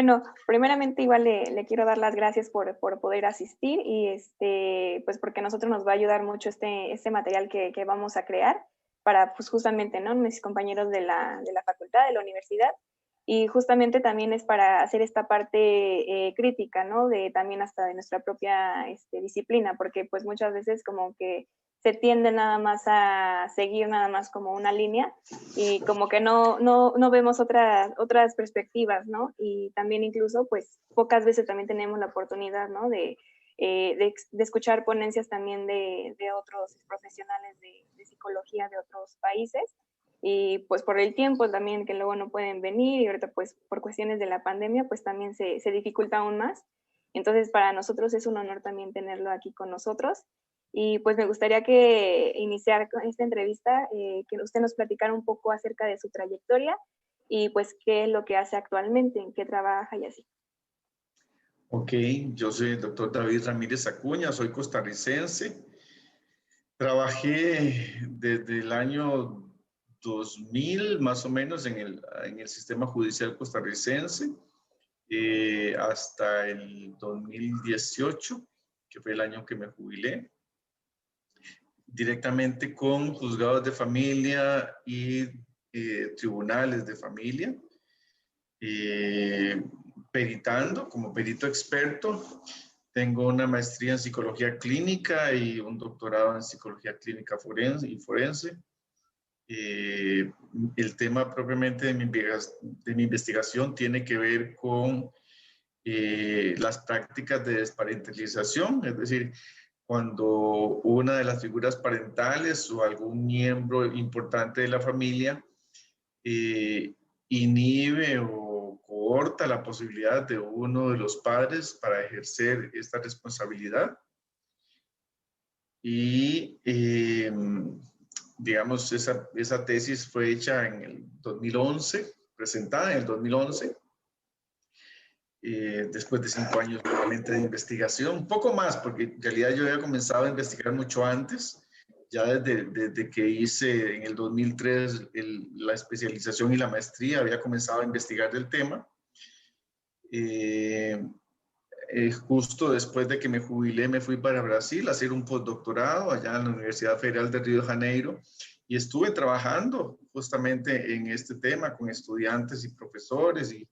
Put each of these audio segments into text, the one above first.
Bueno, primeramente igual le quiero dar las gracias por poder asistir y pues porque a nosotros nos va a ayudar mucho este material que vamos a crear para pues justamente, ¿no? Mis compañeros de la facultad, de la universidad, y justamente también es para hacer esta parte crítica, ¿no? De también hasta de nuestra propia disciplina, porque pues muchas veces como que se tiende nada más a seguir nada más como una línea y como que no vemos otras perspectivas, ¿no? Y también incluso, pues, pocas veces también tenemos la oportunidad, ¿no? De escuchar ponencias también de otros profesionales de psicología de otros países. Y pues por el tiempo también que luego no pueden venir y ahorita pues por cuestiones de la pandemia pues también se dificulta aún más. Entonces para nosotros es un honor también tenerlo aquí con nosotros. Y pues me gustaría que iniciar con esta entrevista, que usted nos platicara un poco acerca de su trayectoria y pues qué es lo que hace actualmente, en qué trabaja y así. Ok, yo soy el doctor David Ramírez Acuña, soy costarricense. Trabajé desde el año 2000 más o menos en el sistema judicial costarricense hasta el 2018, que fue el año que me jubilé, directamente con juzgados de familia y tribunales de familia, peritando como perito experto. Tengo una maestría en psicología clínica y un doctorado en psicología clínica forense. El tema propiamente de mi investigación tiene que ver con las prácticas de desparentalización, es decir, cuando una de las figuras parentales o algún miembro importante de la familia inhibe o cohorta la posibilidad de uno de los padres para ejercer esta responsabilidad. Y digamos, esa tesis fue hecha en el 2011, presentada en el 2011, después de 5 años nuevamente de investigación, un poco más, porque en realidad yo había comenzado a investigar mucho antes, ya desde que hice en el 2003 la especialización y la maestría, había comenzado a investigar del tema. Justo después de que me jubilé, me fui para Brasil a hacer un postdoctorado allá en la Universidad Federal de Río de Janeiro y estuve trabajando justamente en este tema con estudiantes y profesores y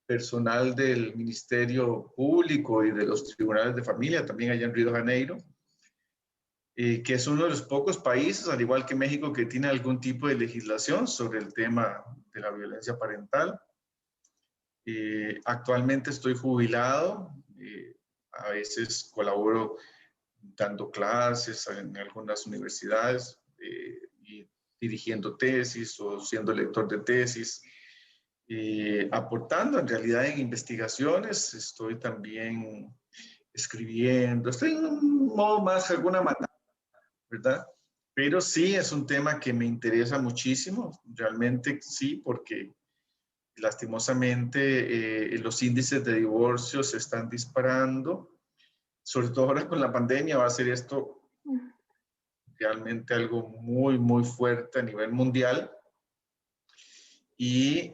personal del Ministerio Público y de los tribunales de familia, también allá en Río de Janeiro, que es uno de los pocos países, al igual que México, que tiene algún tipo de legislación sobre el tema de la violencia parental. Actualmente estoy jubilado, a veces colaboro dando clases en algunas universidades y dirigiendo tesis o siendo lector de tesis, aportando en realidad en investigaciones. Estoy también escribiendo, estoy en un modo más, alguna manera, ¿verdad? Pero sí es un tema que me interesa muchísimo, realmente sí, porque lastimosamente los índices de divorcio se están disparando, sobre todo ahora con la pandemia va a ser esto realmente algo muy, muy fuerte a nivel mundial. Y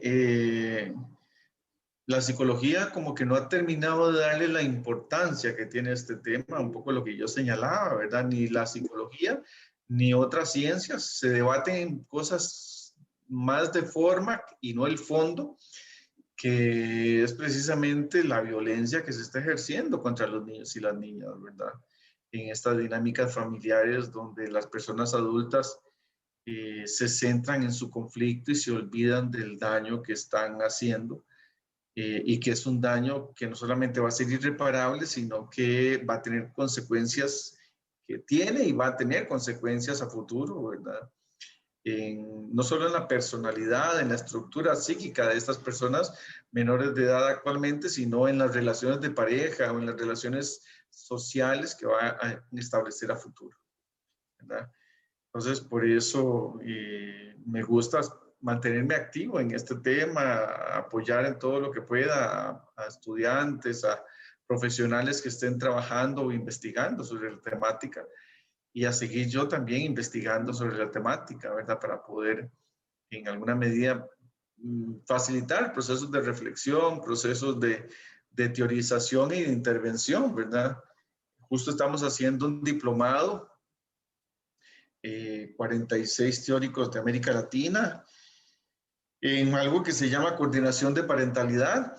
la psicología como que no ha terminado de darle la importancia que tiene este tema, un poco lo que yo señalaba, ¿verdad? Ni la psicología ni otras ciencias se debaten cosas más de forma y no el fondo, que es precisamente la violencia que se está ejerciendo contra los niños y las niñas, ¿verdad? En estas dinámicas familiares donde las personas adultas se centran en su conflicto y se olvidan del daño que están haciendo, y que es un daño que no solamente va a ser irreparable, sino que va a tener consecuencias, que tiene y va a tener consecuencias a futuro, ¿verdad? No solo en la personalidad, en la estructura psíquica de estas personas menores de edad actualmente, sino en las relaciones de pareja o en las relaciones sociales que va a establecer a futuro, ¿verdad? Entonces, por eso me gusta mantenerme activo en este tema, apoyar en todo lo que pueda a estudiantes, a profesionales que estén trabajando o investigando sobre la temática y a seguir yo también investigando sobre la temática, ¿verdad? Para poder en alguna medida facilitar procesos de reflexión, procesos de teorización y de intervención, ¿verdad? Justo estamos haciendo un diplomado, 46 teóricos de América Latina, en algo que se llama coordinación de parentalidad,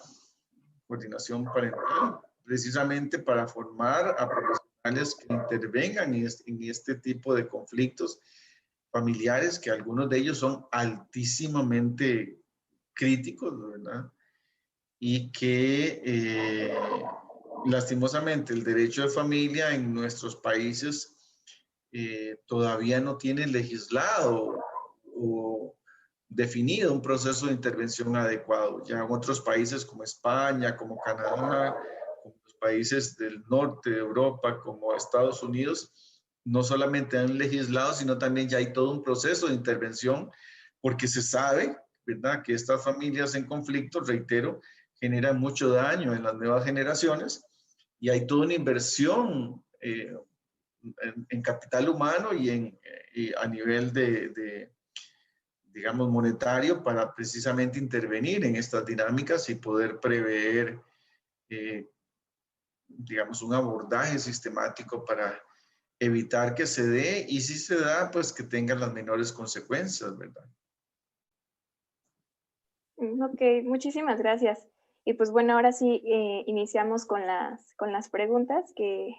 coordinación parental, precisamente para formar a profesionales que intervengan en este tipo de conflictos familiares, que algunos de ellos son altísimamente críticos, ¿verdad? Y que lastimosamente el derecho de familia en nuestros países todavía no tiene legislado o definido un proceso de intervención adecuado. Ya en otros países como España, como Canadá, como los países del norte de Europa, como Estados Unidos, no solamente han legislado, sino también ya hay todo un proceso de intervención, porque se sabe, ¿verdad?, que estas familias en conflicto, reitero, generan mucho daño en las nuevas generaciones y hay toda una inversión en capital humano y a nivel digamos, monetario para precisamente intervenir en estas dinámicas y poder prever, digamos, un abordaje sistemático para evitar que se dé y si se da, pues que tenga las menores consecuencias, ¿verdad? Ok, muchísimas gracias. Y pues bueno, ahora sí iniciamos con las preguntas que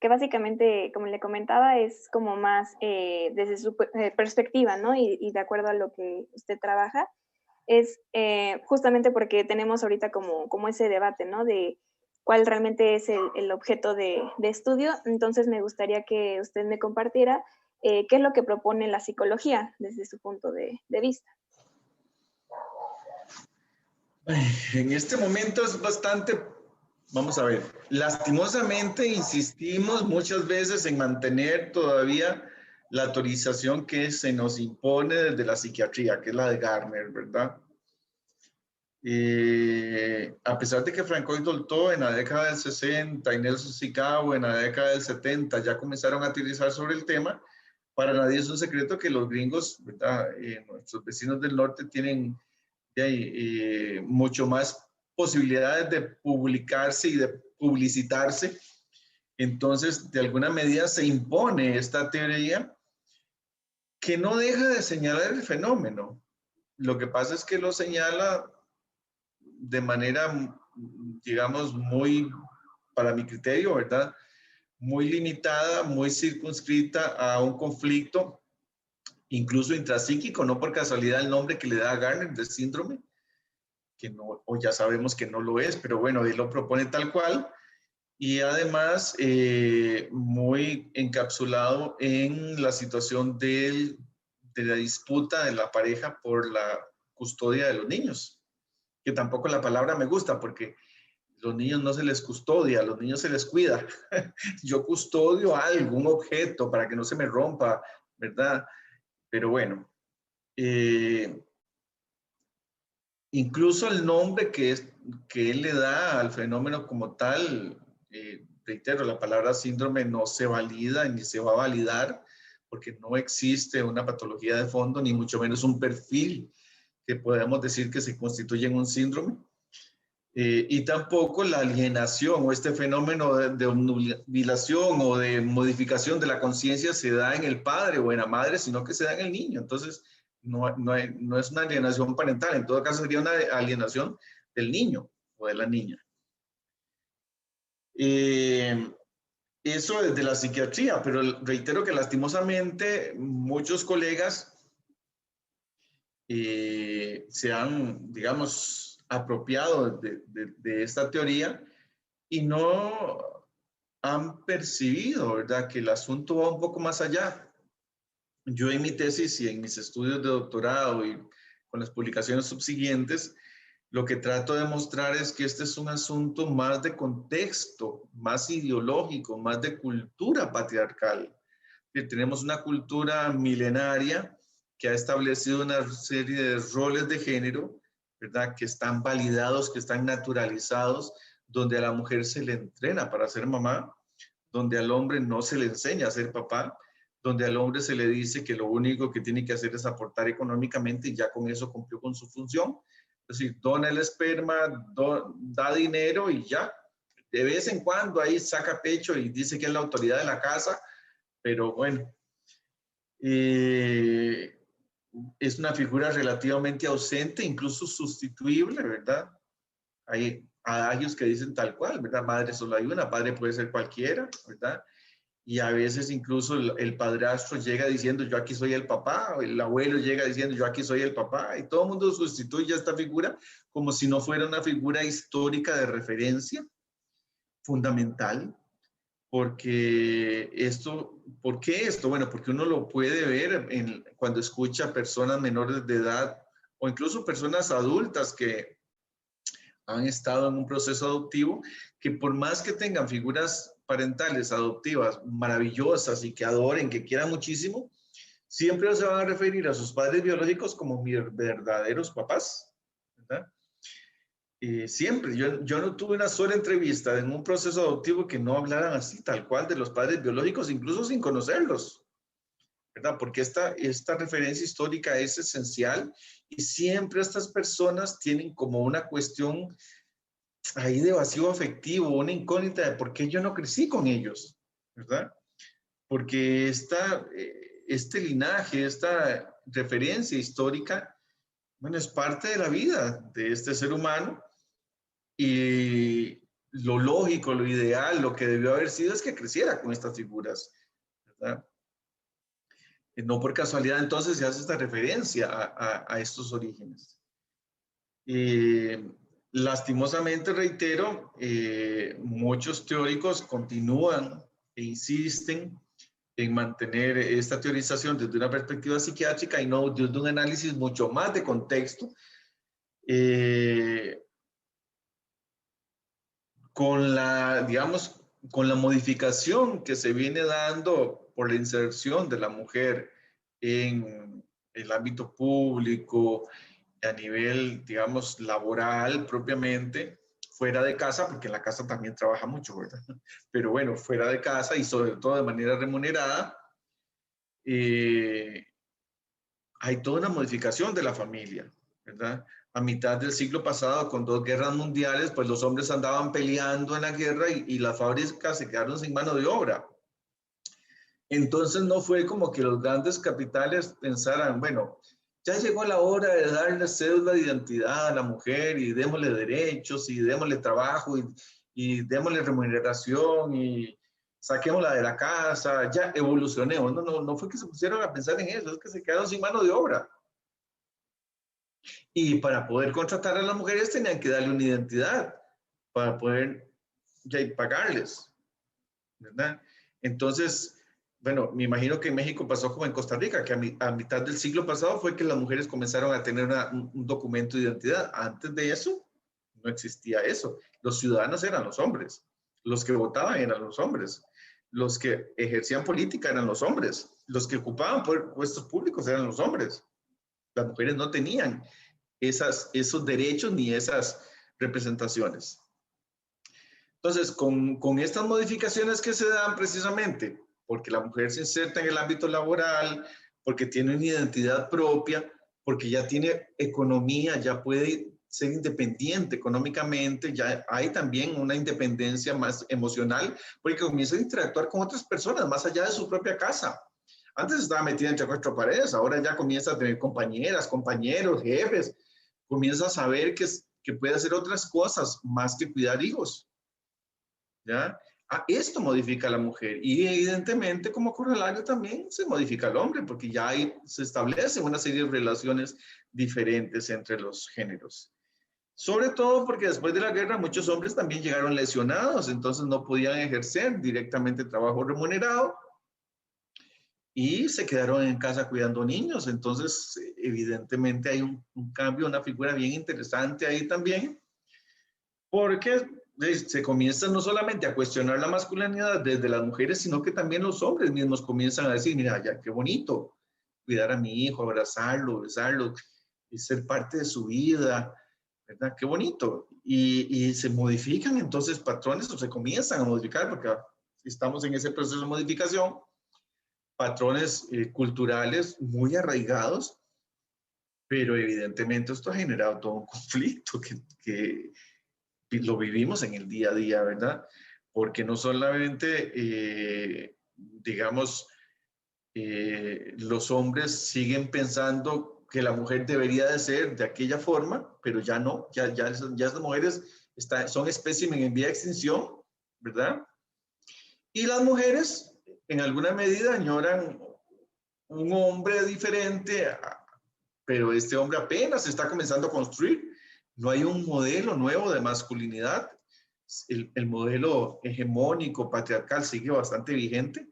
básicamente, como le comentaba, es como más desde su perspectiva, ¿no? Y de acuerdo a lo que usted trabaja, es justamente porque tenemos ahorita como ese debate, ¿no? De cuál realmente es el objeto de estudio. Entonces me gustaría que usted me compartiera qué es lo que propone la psicología desde su punto de vista. En este momento es bastante, vamos a ver, lastimosamente insistimos muchas veces en mantener todavía la autorización que se nos impone desde la psiquiatría, que es la de Gardner, ¿verdad? A pesar de que Francois Dolto en la década del 60 y Nelson Sicabo en la década del 70 ya comenzaron a utilizar sobre el tema, para nadie es un secreto que los gringos, ¿verdad? Nuestros vecinos del norte tienen mucho más posibilidades de publicarse y de publicitarse. Entonces, de alguna medida se impone esta teoría que no deja de señalar el fenómeno. Lo que pasa es que lo señala de manera, digamos, muy, para mi criterio, ¿verdad?, muy limitada, muy circunscrita a un conflicto, incluso intrapsíquico, no por casualidad el nombre que le da a Gardner de síndrome, que no, o ya sabemos que no lo es, pero bueno, él lo propone tal cual, y además muy encapsulado en la situación de la disputa de la pareja por la custodia de los niños, que tampoco la palabra me gusta porque los niños no se les custodia, a los niños se les cuida. Yo custodio algo, un objeto para que no se me rompa, ¿verdad? Pero bueno, incluso el nombre que él le da al fenómeno como tal, reitero, la palabra síndrome no se valida ni se va a validar porque no existe una patología de fondo, ni mucho menos un perfil que podamos decir que se constituye en un síndrome. Y tampoco la alienación o este fenómeno de obnubilación o de modificación de la conciencia se da en el padre o en la madre, sino que se da en el niño. Entonces, no es una alienación parental, en todo caso sería una alienación del niño o de la niña. Eso desde la psiquiatría, pero reitero que lastimosamente muchos colegas se han, digamos, apropiado de esta teoría y no han percibido, ¿verdad?, que el asunto va un poco más allá. Yo en mi tesis y en mis estudios de doctorado y con las publicaciones subsiguientes, lo que trato de mostrar es que este es un asunto más de contexto, más ideológico, más de cultura patriarcal. Que tenemos una cultura milenaria que ha establecido una serie de roles de género, ¿verdad?, que están validados, que están naturalizados, donde a la mujer se le entrena para ser mamá, donde al hombre no se le enseña a ser papá, donde al hombre se le dice que lo único que tiene que hacer es aportar económicamente y ya con eso cumplió con su función. Es decir, dona el esperma, da dinero y ya. De vez en cuando ahí saca pecho y dice que es la autoridad de la casa, pero bueno, es una figura relativamente ausente, incluso sustituible, ¿verdad? Hay adagios que dicen tal cual, ¿verdad? Madre solo hay una, padre puede ser cualquiera, ¿verdad? Y a veces incluso el padrastro llega diciendo yo aquí soy el papá, o el abuelo llega diciendo yo aquí soy el papá, y todo el mundo sustituye a esta figura como si no fuera una figura histórica de referencia fundamental, porque esto, ¿por qué esto? Bueno, porque uno lo puede ver cuando escucha a personas menores de edad o incluso personas adultas que han estado en un proceso adoptivo, que por más que tengan figuras parentales adoptivas maravillosas y que adoren, que quieran muchísimo, siempre se van a referir a sus padres biológicos como mis verdaderos papás, ¿verdad? Siempre, yo no tuve una sola entrevista en un proceso adoptivo que no hablaran así, tal cual, de los padres biológicos, incluso sin conocerlos, ¿verdad? Porque esta referencia histórica es esencial y siempre estas personas tienen como una cuestión ahí de vacío afectivo, una incógnita de por qué yo no crecí con ellos, ¿verdad? Porque este linaje, esta referencia histórica, bueno, es parte de la vida de este ser humano y lo lógico, lo ideal, lo que debió haber sido es que creciera con estas figuras, ¿verdad? No por casualidad entonces se hace esta referencia a estos orígenes. Lastimosamente, reitero, muchos teóricos continúan e insisten en mantener esta teorización desde una perspectiva psiquiátrica y no desde un análisis mucho más de contexto, digamos, con la modificación que se viene dando por la inserción de la mujer en el ámbito público, a nivel, digamos, laboral propiamente, fuera de casa, porque en la casa también trabaja mucho, ¿verdad? Pero bueno, fuera de casa y sobre todo de manera remunerada, hay toda una modificación de la familia, ¿verdad? A mitad del siglo pasado, con 2 guerras mundiales, pues los hombres andaban peleando en la guerra y las fábricas se quedaron sin mano de obra. Entonces no fue como que los grandes capitales pensaran, bueno, ya llegó la hora de darle cédula de identidad a la mujer y démosle derechos y démosle trabajo y démosle remuneración y saquémosla de la casa, ya evolucionemos. No fue que se pusieron a pensar en eso, es que se quedaron sin mano de obra. Y para poder contratar a las mujeres tenían que darle una identidad para poder ya, pagarles, ¿verdad? Entonces, bueno, me imagino que en México pasó como en Costa Rica, que a mitad del siglo pasado fue que las mujeres comenzaron a tener un documento de identidad. Antes de eso, no existía eso. Los ciudadanos eran los hombres, los que votaban eran los hombres, los que ejercían política eran los hombres, los que ocupaban puestos públicos eran los hombres. Las mujeres no tenían esos derechos ni esas representaciones. Entonces, con estas modificaciones que se dan precisamente, porque la mujer se inserta en el ámbito laboral, porque tiene una identidad propia, porque ya tiene economía, ya puede ser independiente económicamente, ya hay también una independencia más emocional, porque comienza a interactuar con otras personas más allá de su propia casa. Antes estaba metida entre 4 paredes, ahora ya comienza a tener compañeras, compañeros, jefes, comienza a saber que puede hacer otras cosas más que cuidar hijos. ¿Ya? Esto modifica a la mujer y evidentemente como corolario también se modifica al hombre porque ya se establecen una serie de relaciones diferentes entre los géneros. Sobre todo porque después de la guerra muchos hombres también llegaron lesionados, entonces no podían ejercer directamente trabajo remunerado y se quedaron en casa cuidando niños. Entonces, evidentemente hay un cambio, una figura bien interesante ahí también, porque se comienza no solamente a cuestionar la masculinidad desde las mujeres, sino que también los hombres mismos comienzan a decir, mira, ya qué bonito cuidar a mi hijo, abrazarlo, besarlo, y ser parte de su vida, ¿verdad? Qué bonito. Y se modifican entonces patrones o se comienzan a modificar, porque estamos en ese proceso de modificación, patrones culturales muy arraigados, pero evidentemente esto ha generado todo un conflicto que lo vivimos en el día a día, ¿verdad? Porque no solamente, digamos, los hombres siguen pensando que la mujer debería de ser de aquella forma, pero ya no, ya las mujeres son espécimen en vía de extinción, ¿verdad? Y las mujeres, en alguna medida, añoran un hombre diferente, pero este hombre apenas está comenzando a construir. No hay un modelo nuevo de masculinidad. El modelo hegemónico, patriarcal, sigue bastante vigente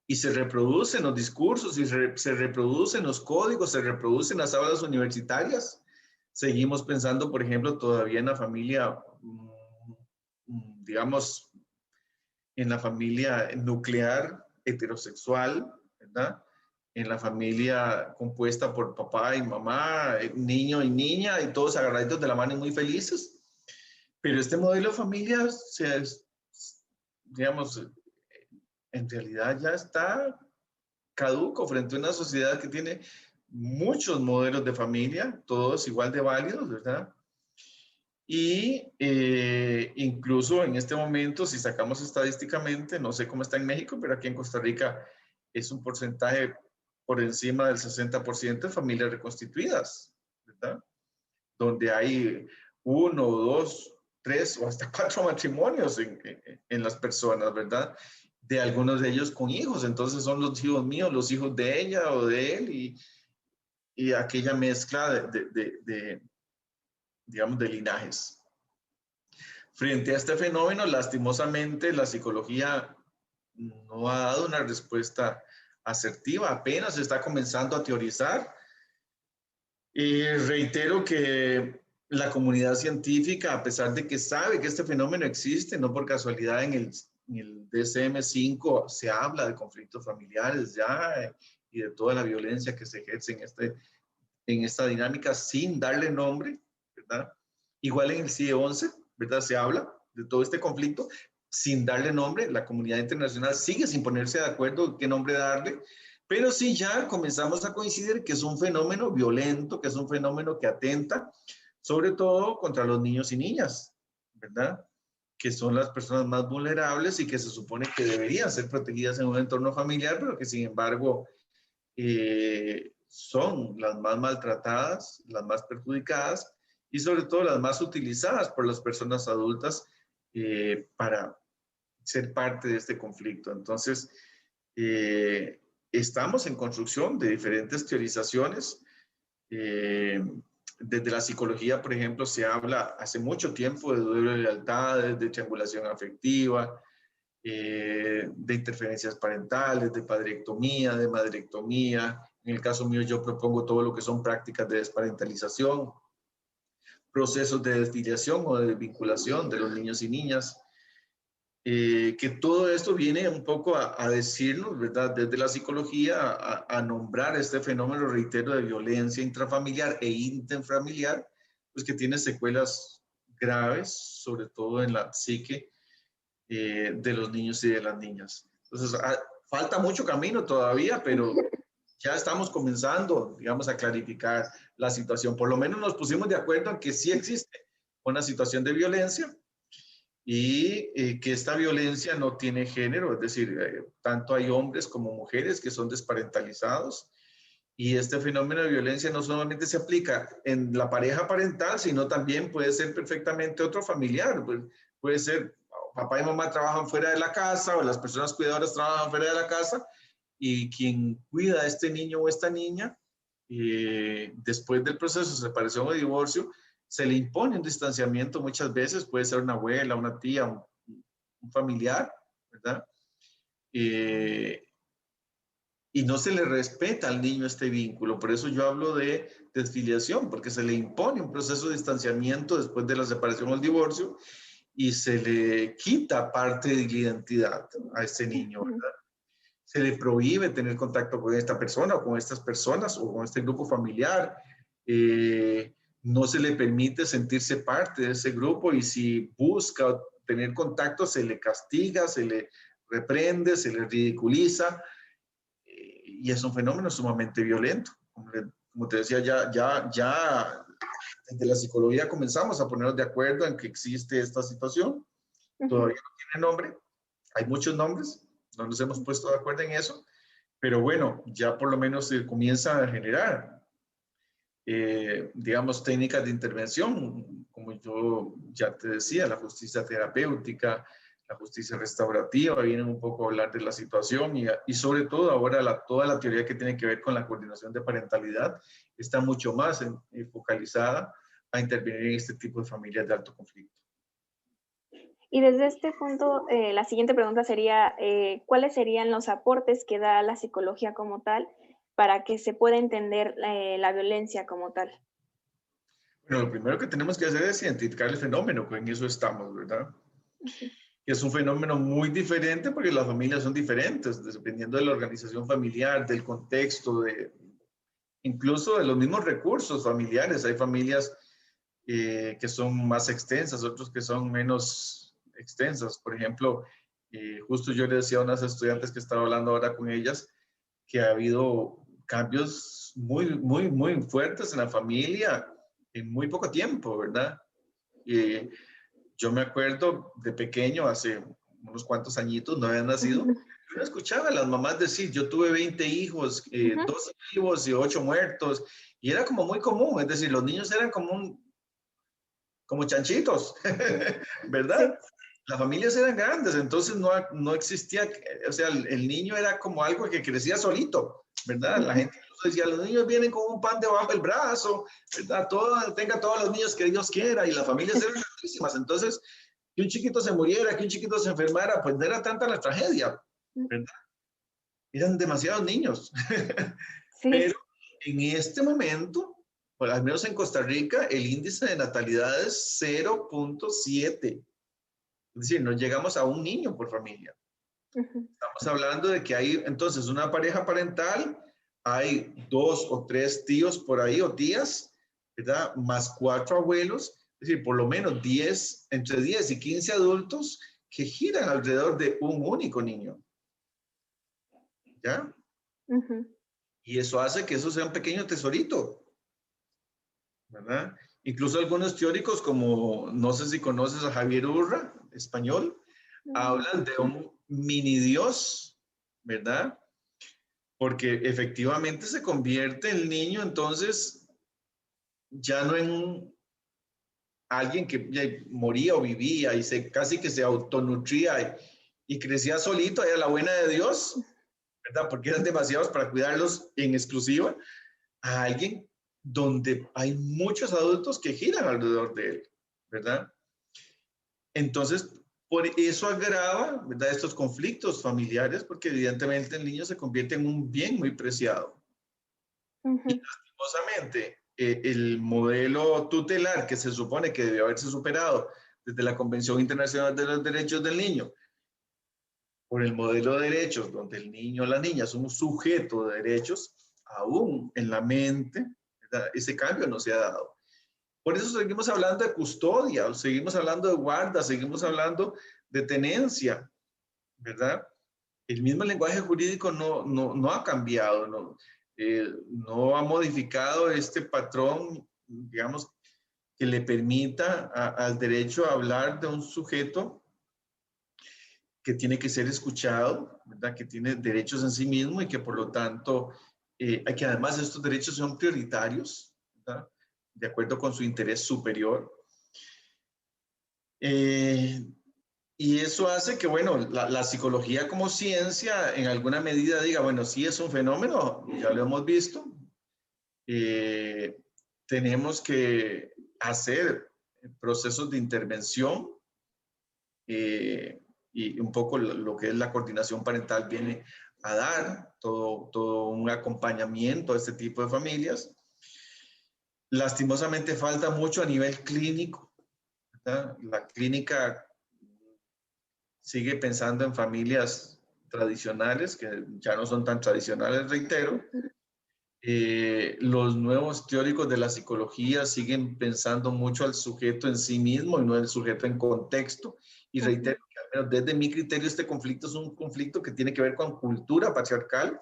y se reproduce en los discursos, y se reproduce en los códigos, se reproduce en las aulas universitarias. Seguimos pensando, por ejemplo, todavía en la familia, digamos, en la familia nuclear heterosexual, ¿verdad? En la familia compuesta por papá y mamá, niño y niña, y todos agarraditos de la mano y muy felices. Pero este modelo de familia, digamos, en realidad ya está caduco frente a una sociedad que tiene muchos modelos de familia, todos igual de válidos, ¿verdad? Y incluso en este momento, si sacamos estadísticamente, no sé cómo está en México, pero aquí en Costa Rica es un porcentaje por encima del 60% de familias reconstituidas, ¿verdad? Donde hay 1, 2, 3 o hasta 4 matrimonios en las personas, ¿verdad? De algunos de ellos con hijos. Entonces son los hijos míos, los hijos de ella o de él, y aquella mezcla digamos, de linajes. Frente a este fenómeno, lastimosamente, la psicología no ha dado una respuesta asertiva, apenas está comenzando a teorizar. Y reitero que la comunidad científica, a pesar de que sabe que este fenómeno existe, no por casualidad en el DSM-5 se habla de conflictos familiares ya y de toda la violencia que se ejerce en esta dinámica sin darle nombre, ¿verdad? Igual en el CIE-11, ¿verdad? Se habla de todo este conflicto sin darle nombre. La comunidad internacional sigue sin ponerse de acuerdo qué nombre darle, pero sí ya comenzamos a coincidir que es un fenómeno violento, que es un fenómeno que atenta sobre todo contra los niños y niñas, ¿verdad? Que son las personas más vulnerables y que se supone que deberían ser protegidas en un entorno familiar, pero que sin embargo son las más maltratadas, las más perjudicadas y sobre todo las más utilizadas por las personas adultas para ser parte de este conflicto. Entonces, estamos en construcción de diferentes teorizaciones. Desde la psicología, por ejemplo, se habla hace mucho tiempo de duelo de lealtades, de triangulación afectiva, de interferencias parentales, de padrectomía, de madrectomía. En el caso mío, yo propongo todo lo que son prácticas de desparentalización, procesos de desfiliación o de desvinculación de los niños y niñas. Que todo esto viene un poco a decirnos, ¿verdad? Desde la psicología, a nombrar este fenómeno, reitero, de violencia intrafamiliar e interfamiliar, pues que tiene secuelas graves, sobre todo en la psique de los niños y de las niñas. Entonces, falta mucho camino todavía, pero ya estamos comenzando, digamos, a clarificar la situación. Por lo menos nos pusimos de acuerdo en que sí existe una situación de violencia y que esta violencia no tiene género, es decir, tanto hay hombres como mujeres que son desparentalizados, y este fenómeno de violencia no solamente se aplica en la pareja parental, sino también puede ser perfectamente otro familiar. Pues, puede ser papá y mamá trabajan fuera de la casa o las personas cuidadoras trabajan fuera de la casa y quien cuida a este niño o esta niña, después del proceso de separación o divorcio, se le impone un distanciamiento muchas veces, puede ser una abuela, una tía, un familiar, ¿verdad? Y no se le respeta al niño este vínculo. Por eso yo hablo de desfiliación, porque se le impone un proceso de distanciamiento después de la separación o el divorcio y se le quita parte de la identidad a este niño, ¿verdad? Se le prohíbe tener contacto con esta persona o con estas personas o con este grupo familiar. No se le permite sentirse parte de ese grupo y si busca tener contacto se le castiga, se le reprende, se le ridiculiza, y es un fenómeno sumamente violento. Como te decía, ya desde la psicología comenzamos a ponernos de acuerdo en que existe esta situación. Todavía no tiene nombre, hay muchos nombres, no nos hemos puesto de acuerdo en eso, pero bueno, ya por lo menos se comienza a generar, digamos, técnicas de intervención, como yo ya te decía, la justicia terapéutica, la justicia restaurativa, vienen un poco a hablar de la situación y sobre todo ahora toda la teoría que tiene que ver con la coordinación de parentalidad está mucho más focalizada a intervenir en este tipo de familias de alto conflicto. Y desde este punto, la siguiente pregunta sería, ¿cuáles serían los aportes que da la psicología como tal para que se pueda entender la violencia como tal? Bueno, lo primero que tenemos que hacer es identificar el fenómeno, que en eso estamos, ¿verdad? Es un fenómeno muy diferente porque las familias son diferentes, dependiendo de la organización familiar, del contexto, incluso de los mismos recursos familiares. Hay familias que son más extensas, otros que son menos extensas. Por ejemplo, justo yo le decía a unas estudiantes que estaba hablando ahora con ellas que ha habido cambios muy fuertes en la familia en muy poco tiempo, ¿verdad? Yo me acuerdo de pequeño, hace unos cuantos añitos, no había nacido, yo escuchaba a las mamás decir, yo tuve 20 hijos, 12 vivos y 8 muertos, y era como muy común, es decir, los niños eran como chanchitos, ¿verdad? Sí. Las familias eran grandes, entonces no existía, o sea, el niño era como algo que crecía solito, ¿verdad? La gente decía, los niños vienen con un pan debajo del brazo, ¿verdad? Tenga todos los niños que Dios quiera, y las familias eran grandísimas, entonces, que un chiquito se muriera, que un chiquito se enfermara, pues no era tanta la tragedia, ¿verdad? Eran demasiados niños. Sí. Pero en este momento, pues, al menos en Costa Rica, el índice de natalidad es 0.7. Es decir, no llegamos a un niño por familia. Estamos hablando de que hay entonces una pareja parental, hay 2 o 3 tíos por ahí o tías, ¿verdad? Más 4 abuelos, es decir, por lo menos entre 10 y 15 adultos que giran alrededor de un único niño. ¿Ya? Y eso hace que eso sea un pequeño tesorito, ¿verdad? Incluso algunos teóricos, como no sé si conoces a Javier Urra, español, hablan de un mini Dios, ¿verdad? Porque efectivamente se convierte el niño entonces ya no en alguien que ya moría o vivía y casi que se autonutría y crecía solito, era la buena de Dios, ¿verdad? Porque eran demasiados para cuidarlos en exclusiva, a alguien donde hay muchos adultos que giran alrededor de él, ¿verdad? Entonces, por eso agrava, ¿verdad?, estos conflictos familiares, porque evidentemente el niño se convierte en un bien muy preciado. Y lastimosamente, el modelo tutelar que se supone que debió haberse superado desde la Convención Internacional de los Derechos del Niño, por el modelo de derechos donde el niño o la niña son un sujeto de derechos, aún en la mente, ¿verdad?, ese cambio no se ha dado. Por eso seguimos hablando de custodia, seguimos hablando de guarda, seguimos hablando de tenencia, ¿verdad? El mismo lenguaje jurídico no ha cambiado, no ha modificado este patrón, digamos, que le permita al derecho a hablar de un sujeto que tiene que ser escuchado, ¿verdad? Que tiene derechos en sí mismo y que por lo tanto, que además estos derechos son prioritarios, ¿verdad?, de acuerdo con su interés superior. Y eso hace que, bueno, la psicología como ciencia en alguna medida diga, bueno, sí es un fenómeno, ya lo hemos visto, tenemos que hacer procesos de intervención, y un poco lo que es la coordinación parental viene a dar todo un acompañamiento a este tipo de familias. Lastimosamente falta mucho a nivel clínico, ¿verdad? La clínica sigue pensando en familias tradicionales, que ya no son tan tradicionales, reitero. Los nuevos teóricos de la psicología siguen pensando mucho al sujeto en sí mismo y no el sujeto en contexto. Y reitero que al Pero desde mi criterio, este conflicto es un conflicto que tiene que ver con cultura patriarcal,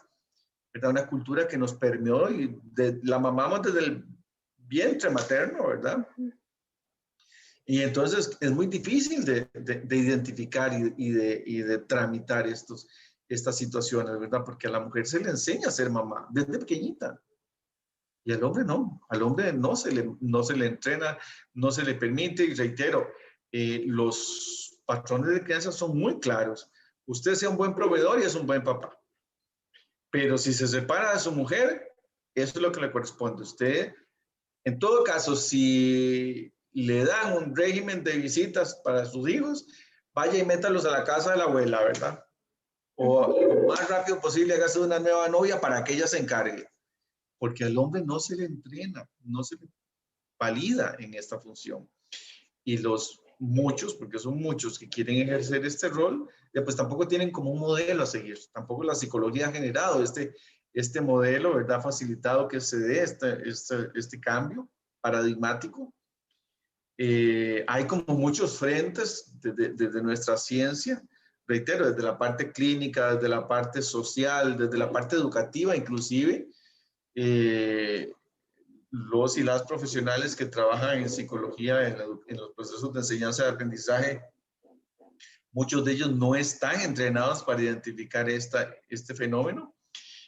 ¿verdad? Una cultura que nos permeó y la mamamos desde el vientre materno, ¿verdad? Y entonces es muy difícil de identificar y de tramitar estas situaciones, ¿verdad? Porque a la mujer se le enseña a ser mamá desde pequeñita. Y al hombre no se le entrena, no se le permite, y reitero, los patrones de crianza son muy claros. Usted sea un buen proveedor y es un buen papá. Pero si se separa de su mujer, eso es lo que le corresponde. Usted, en todo caso, si le dan un régimen de visitas para sus hijos, vaya y métalos a la casa de la abuela, ¿verdad? O lo más rápido posible hágase una nueva novia para que ella se encargue. Porque al hombre no se le entrena, no se le valida en esta función. Y los muchos, porque son muchos que quieren ejercer este rol, pues tampoco tienen como un modelo a seguir. Tampoco la psicología ha generado este modelo, ¿verdad? Facilitado que se dé este cambio paradigmático. Hay como muchos frentes desde nuestra ciencia, reitero, desde la parte clínica, desde la parte social, desde la parte educativa inclusive, los y las profesionales que trabajan en psicología, en los procesos de enseñanza y aprendizaje, muchos de ellos no están entrenados para identificar este fenómeno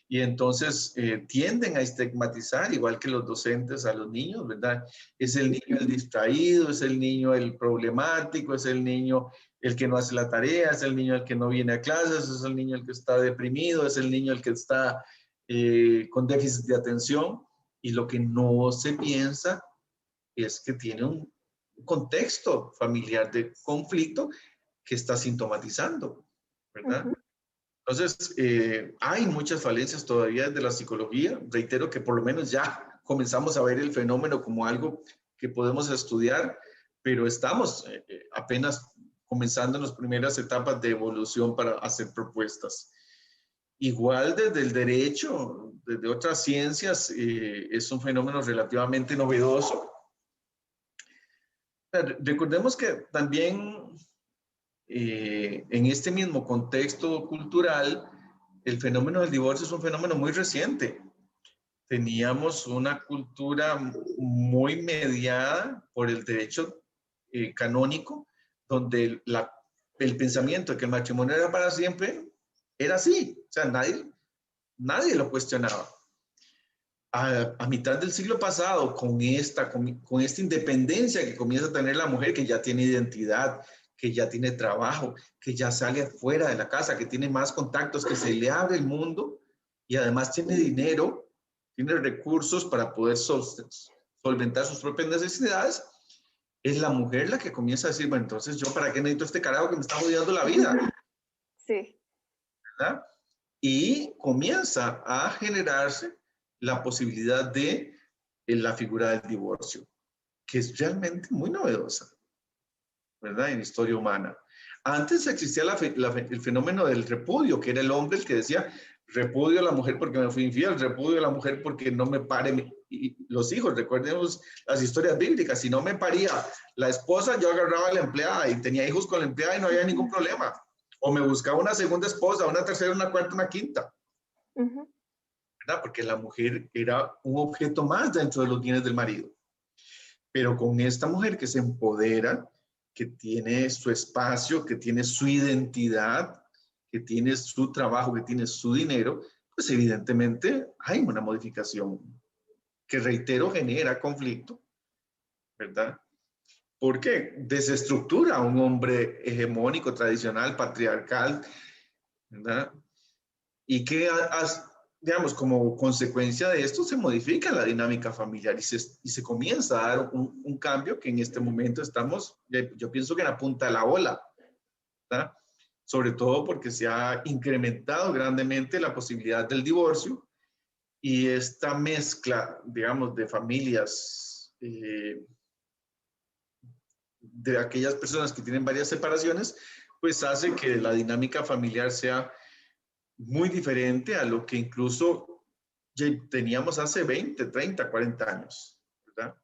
y entonces tienden a estigmatizar, igual que los docentes, a los niños, ¿verdad? Es el niño el distraído, es el niño el problemático, es el niño el que no hace la tarea, es el niño el que no viene a clases, es el niño el que está deprimido, es el niño el que está con déficit de atención. Y lo que no se piensa es que tiene un contexto familiar de conflicto que está sintomatizando, ¿verdad? Entonces, hay muchas falencias todavía de la psicología. Reitero que por lo menos ya comenzamos a ver el fenómeno como algo que podemos estudiar, pero estamos apenas comenzando en las primeras etapas de evolución para hacer propuestas. Igual desde el derecho, desde otras ciencias, es un fenómeno relativamente novedoso. Recordemos que también en este mismo contexto cultural, el fenómeno del divorcio es un fenómeno muy reciente. Teníamos una cultura muy mediada por el derecho canónico, donde el pensamiento de que el matrimonio era para siempre era así. O sea, nadie lo cuestionaba. A mitad del siglo pasado, con esta independencia que comienza a tener la mujer, que ya tiene identidad, que ya tiene trabajo, que ya sale afuera de la casa, que tiene más contactos, que se le abre el mundo y además tiene dinero, tiene recursos para poder solventar sus propias necesidades, es la mujer la que comienza a decir, bueno, entonces yo para qué necesito este carajo que me está jodiendo la vida. Sí. ¿Verdad? Y comienza a generarse la posibilidad de la figura del divorcio, que es realmente muy novedosa, ¿verdad? En historia humana. Antes existía el fenómeno del repudio, que era el hombre el que decía, repudio a la mujer porque me fui infiel, repudio a la mujer porque no me pare y los hijos. Recordemos las historias bíblicas, si no me paría la esposa, yo agarraba a la empleada y tenía hijos con la empleada y no había ningún problema. O me buscaba una segunda esposa, una tercera, una cuarta, una quinta. ¿Verdad? Porque la mujer era un objeto más dentro de los bienes del marido. Pero con esta mujer que se empodera, que tiene su espacio, que tiene su identidad, que tiene su trabajo, que tiene su dinero, pues evidentemente hay una modificación que, reitero, genera conflicto, ¿verdad? Porque desestructura a un hombre hegemónico, tradicional, patriarcal, ¿verdad? Y que, digamos, como consecuencia de esto se modifica la dinámica familiar y se comienza a dar un cambio que en este momento estamos, yo pienso que en la punta de la ola, ¿verdad? Sobre todo porque se ha incrementado grandemente la posibilidad del divorcio y esta mezcla, digamos, de familias, de aquellas personas que tienen varias separaciones, pues hace que la dinámica familiar sea muy diferente a lo que incluso ya teníamos hace 20, 30, 40 años, ¿verdad?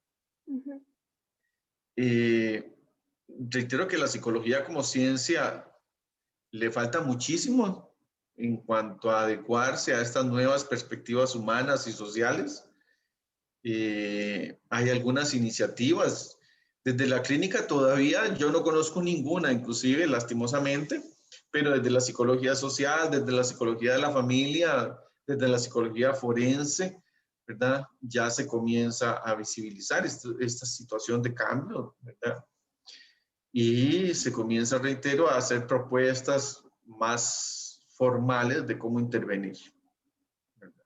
Reitero que la psicología como ciencia le falta muchísimo en cuanto a adecuarse a estas nuevas perspectivas humanas y sociales. Hay algunas iniciativas. Desde la clínica todavía yo no conozco ninguna, inclusive lastimosamente, pero desde la psicología social, desde la psicología de la familia, desde la psicología forense, ¿verdad? Ya se comienza a visibilizar esta situación de cambio, ¿verdad? Y se comienza, reitero, a hacer propuestas más formales de cómo intervenir, ¿verdad?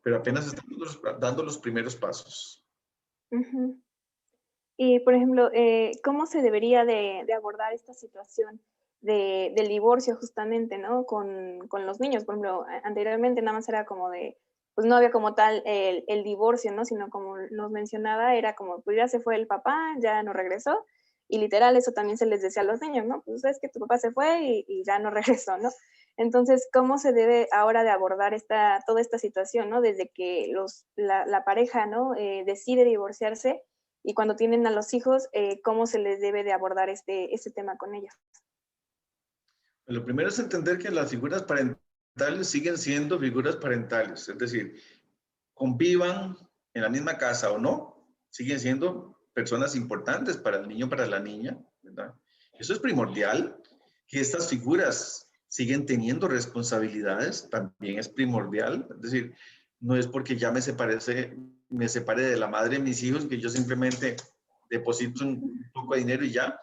Pero apenas estamos dando los primeros pasos. Ujú. Y, por ejemplo, ¿cómo se debería de abordar esta situación del divorcio justamente, ¿no? Con los niños, por ejemplo, anteriormente nada más era como de, pues no había como tal el divorcio, ¿no? Sino como nos mencionaba, era como, pues ya se fue el papá, ya no regresó, y literal eso también se les decía a los niños, ¿no? Pues es que tu papá se fue y ya no regresó, ¿no? Entonces, ¿cómo se debe ahora de abordar toda esta situación, ¿no? Desde que la pareja, ¿no? Decide divorciarse y cuando tienen a los hijos, cómo se les debe de abordar este tema con ellos. Lo primero es entender que las figuras parentales siguen siendo figuras parentales, es decir, convivan en la misma casa o no, siguen siendo personas importantes para el niño, para la niña, ¿verdad? Eso es primordial, que estas figuras siguen teniendo responsabilidades, también es primordial, es decir, no es porque ya me separe de la madre de mis hijos que yo simplemente deposito un poco de dinero y ya,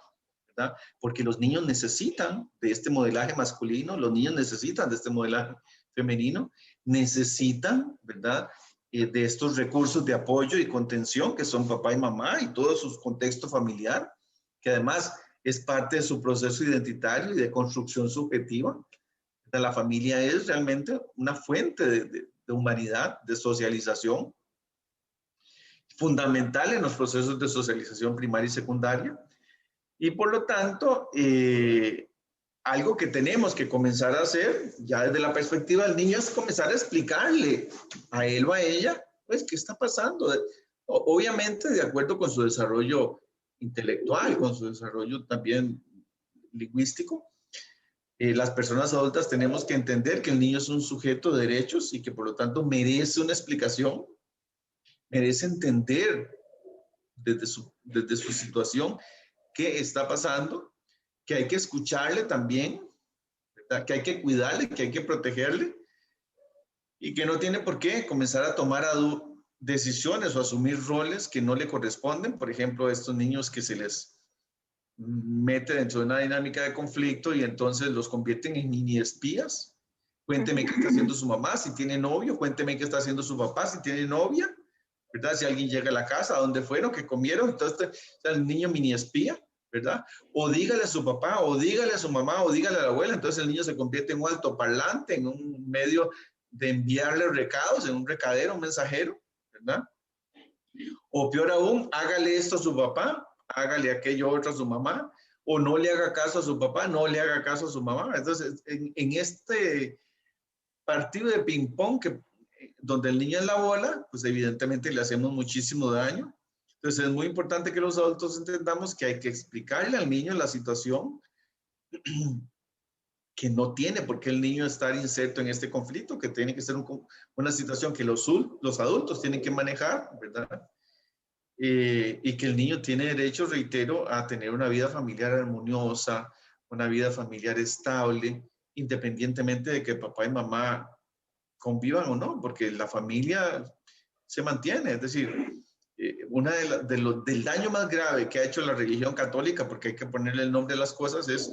¿verdad? Porque los niños necesitan de este modelaje masculino, los niños necesitan de este modelaje femenino, necesitan, ¿verdad? De estos recursos de apoyo y contención que son papá y mamá y todo su contexto familiar, que además es parte de su proceso identitario y de construcción subjetiva. La familia es realmente una fuente de humanidad, de socialización, fundamental en los procesos de socialización primaria y secundaria. Y por lo tanto, algo que tenemos que comenzar a hacer, ya desde la perspectiva del niño, es comenzar a explicarle a él o a ella, pues, qué está pasando. Obviamente, de acuerdo con su desarrollo intelectual, con su desarrollo también lingüístico, las personas adultas tenemos que entender que el niño es un sujeto de derechos y que por lo tanto merece una explicación, merece entender desde su situación qué está pasando, que hay que escucharle también, ¿verdad? Que hay que cuidarle, que hay que protegerle y que no tiene por qué comenzar a tomar decisiones o asumir roles que no le corresponden. Por ejemplo, estos niños que se les mete dentro de una dinámica de conflicto y entonces los convierten en mini espías. Cuénteme qué está haciendo su mamá, si tiene novio, cuénteme qué está haciendo su papá, si tiene novia, ¿verdad? Si alguien llega a la casa, ¿a dónde fueron? ¿Qué comieron? Entonces, o sea, el niño mini espía, ¿verdad? O dígale a su papá, o dígale a su mamá, o dígale a la abuela. Entonces el niño se convierte en un altoparlante, en un medio de enviarle recados, en un recadero, un mensajero, ¿verdad? O peor aún, hágale esto a su papá, hágale aquello otro a su mamá, o no le haga caso a su papá, no le haga caso a su mamá. Entonces, en este partido de ping-pong donde el niño es la bola, pues evidentemente le hacemos muchísimo daño. Entonces es muy importante que los adultos entendamos que hay que explicarle al niño la situación, que no tiene por qué el niño estar inserto en este conflicto, que tiene que ser una situación que los adultos tienen que manejar, ¿verdad? Y que el niño tiene derecho, reitero, a tener una vida familiar armoniosa, una vida familiar estable, independientemente de que papá y mamá convivan o no, porque la familia se mantiene. Es decir, una del daño más grave que ha hecho la religión católica, porque hay que ponerle el nombre a las cosas, es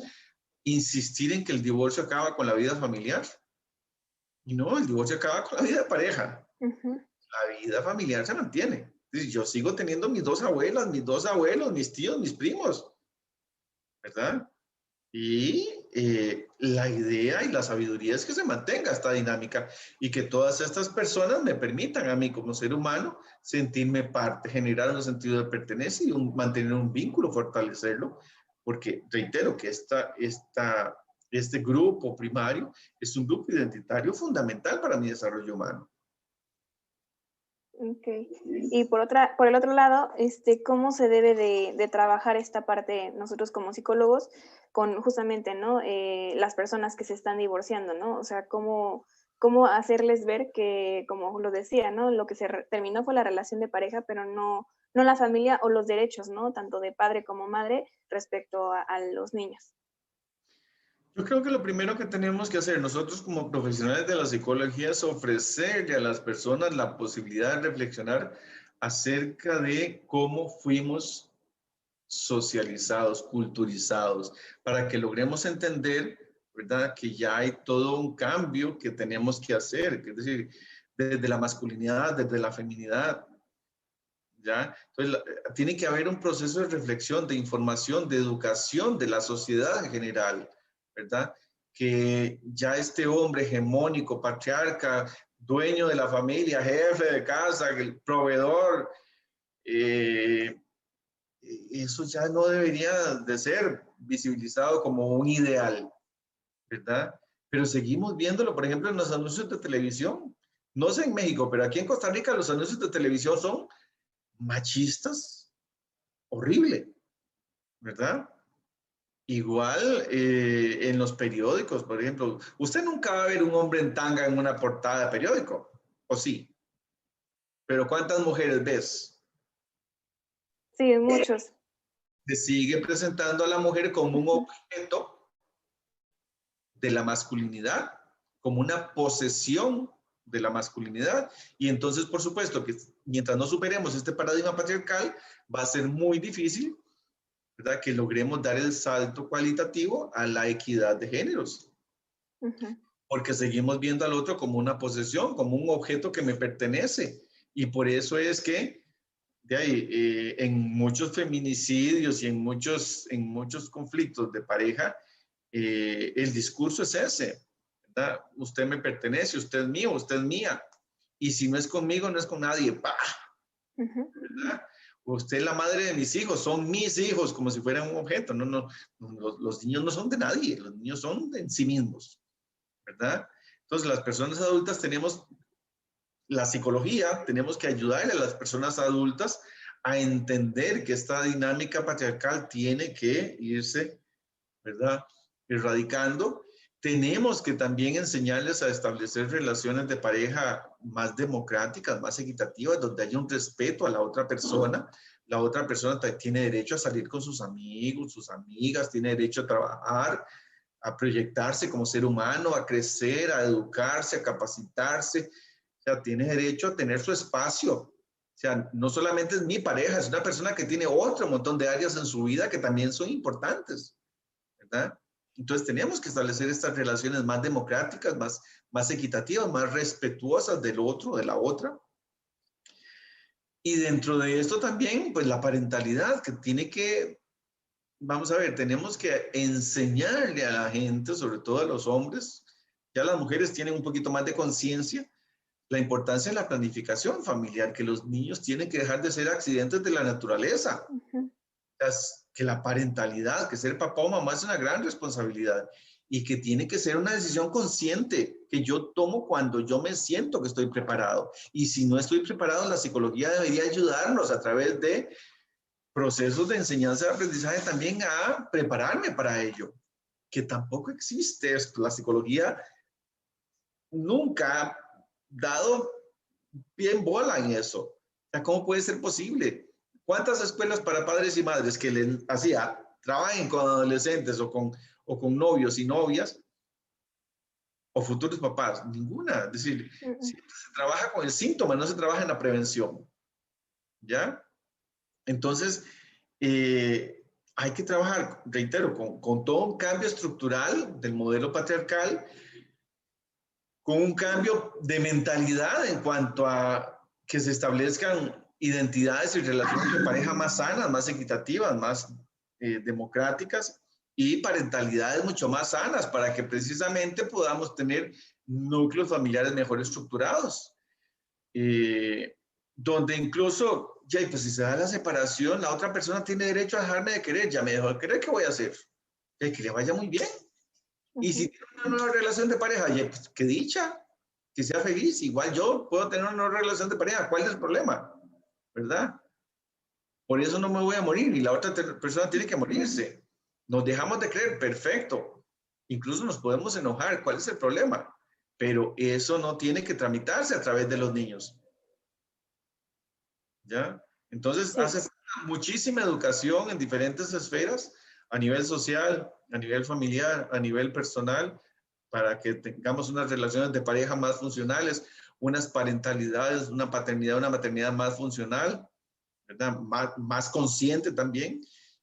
insistir en que el divorcio acaba con la vida familiar. Y no, el divorcio acaba con la vida de pareja. La vida familiar se mantiene. Yo sigo teniendo mis dos abuelas, mis dos abuelos, mis tíos, mis primos, ¿verdad? Y la idea y la sabiduría es que se mantenga esta dinámica y que todas estas personas me permitan a mí como ser humano sentirme parte, generar un sentido de pertenencia y mantener un vínculo, fortalecerlo, porque reitero que este grupo primario es un grupo identitario fundamental para mi desarrollo humano. Okay. Y por el otro lado, ¿cómo se debe de trabajar esta parte nosotros como psicólogos con justamente, ¿no? Las personas que se están divorciando, ¿no? O sea, ¿cómo hacerles ver que, como lo decía, ¿no? Lo que terminó fue la relación de pareja, pero no la familia o los derechos, ¿no? Tanto de padre como madre respecto a los niños. Yo creo que lo primero que tenemos que hacer nosotros como profesionales de la psicología es ofrecerle a las personas la posibilidad de reflexionar acerca de cómo fuimos socializados, culturizados, para que logremos entender, ¿verdad?, que ya hay todo un cambio que tenemos que hacer, es decir, desde la masculinidad, desde la feminidad, ¿ya? Entonces, tiene que haber un proceso de reflexión, de información, de educación de la sociedad en general, ¿verdad? Que ya este hombre hegemónico, patriarca, dueño de la familia, jefe de casa, el proveedor, eh, eso ya no debería de ser visibilizado como un ideal, ¿verdad? Pero seguimos viéndolo, por ejemplo, en los anuncios de televisión. No sé en México, pero aquí en Costa Rica los anuncios de televisión son machistas, horrible, ¿verdad? Igual en los periódicos, por ejemplo, usted nunca va a ver un hombre en tanga en una portada de periódico, ¿o sí? Pero ¿cuántas mujeres ves? Sí, muchos. Se sigue presentando a la mujer como un objeto de la masculinidad, como una posesión de la masculinidad. Y entonces, por supuesto, que mientras no superemos este paradigma patriarcal, va a ser muy difícil, ¿verdad?, que logremos dar el salto cualitativo a la equidad de géneros. Uh-huh. Porque seguimos viendo al otro como una posesión, como un objeto que me pertenece. Y por eso es que de ahí, en muchos feminicidios y en muchos conflictos de pareja, el discurso es ese, ¿verdad? Usted me pertenece, usted es mío, usted es mía. Y si no es conmigo, no es con nadie. ¡Pah! Uh-huh. ¿Verdad? Usted es la madre de mis hijos, son mis hijos, como si fueran un objeto. No, no, los niños no son de nadie, los niños son de en sí mismos, ¿verdad? Entonces, las personas adultas tenemos la psicología, tenemos que ayudarle a las personas adultas a entender que esta dinámica patriarcal tiene que irse, ¿verdad?, erradicando. Tenemos que también enseñarles a establecer relaciones de pareja más democráticas, más equitativas, donde haya un respeto a la otra persona. La otra persona tiene derecho a salir con sus amigos, sus amigas, tiene derecho a trabajar, a proyectarse como ser humano, a crecer, a educarse, a capacitarse. O sea, tiene derecho a tener su espacio. O sea, no solamente es mi pareja, es una persona que tiene otro montón de áreas en su vida que también son importantes, ¿verdad? Entonces tenemos que establecer estas relaciones más democráticas, más equitativas, más respetuosas del otro, de la otra. Y dentro de esto también, pues la parentalidad, que tiene que, vamos a ver, tenemos que enseñarle a la gente, sobre todo a los hombres, ya las mujeres tienen un poquito más de conciencia, la importancia de la planificación familiar, que los niños tienen que dejar de ser accidentes de la naturaleza, Uh-huh. que la parentalidad, que ser papá o mamá es una gran responsabilidad y que tiene que ser una decisión consciente que yo tomo cuando yo me siento que estoy preparado. Y si no estoy preparado, la psicología debería ayudarnos a través de procesos de enseñanza y aprendizaje también a prepararme para ello, que tampoco existe esto. La psicología nunca ha dado bien bola en eso. O sea, ¿cómo puede ser posible? ¿Cuántas escuelas para padres y madres que les hacía trabajen con adolescentes o con novios y novias o futuros papás? Ninguna. Es decir, Uh-huh. siempre se trabaja con el síntoma, no se trabaja en la prevención. ¿Ya? Entonces, hay que trabajar, reitero, con todo un cambio estructural del modelo patriarcal, con un cambio de mentalidad en cuanto a que se establezcan identidades y relaciones de pareja más sanas, más equitativas, más democráticas y parentalidades mucho más sanas para que precisamente podamos tener núcleos familiares mejor estructurados. Eh, donde incluso, ya, pues si se da la separación, la otra persona tiene derecho a dejarme de querer, ya me dejó de querer, ¿qué voy a hacer? Que le vaya muy bien. Y si Uh-huh. tiene una nueva relación de pareja, ya, pues qué dicha, que sea feliz. Igual yo puedo tener una relación de pareja. ¿Cuál es el problema? ¿Verdad? Por eso no me voy a morir y la otra persona tiene que morirse. Nos dejamos de creer, perfecto. Incluso nos podemos enojar. ¿Cuál es el problema? Pero eso no tiene que tramitarse a través de los niños. ¿Ya? Entonces, Sí. hace muchísima educación en diferentes esferas, a nivel social, a nivel familiar, a nivel personal, para que tengamos unas relaciones de pareja más funcionales, unas parentalidades, una paternidad, una maternidad más funcional, ¿verdad? Más consciente también.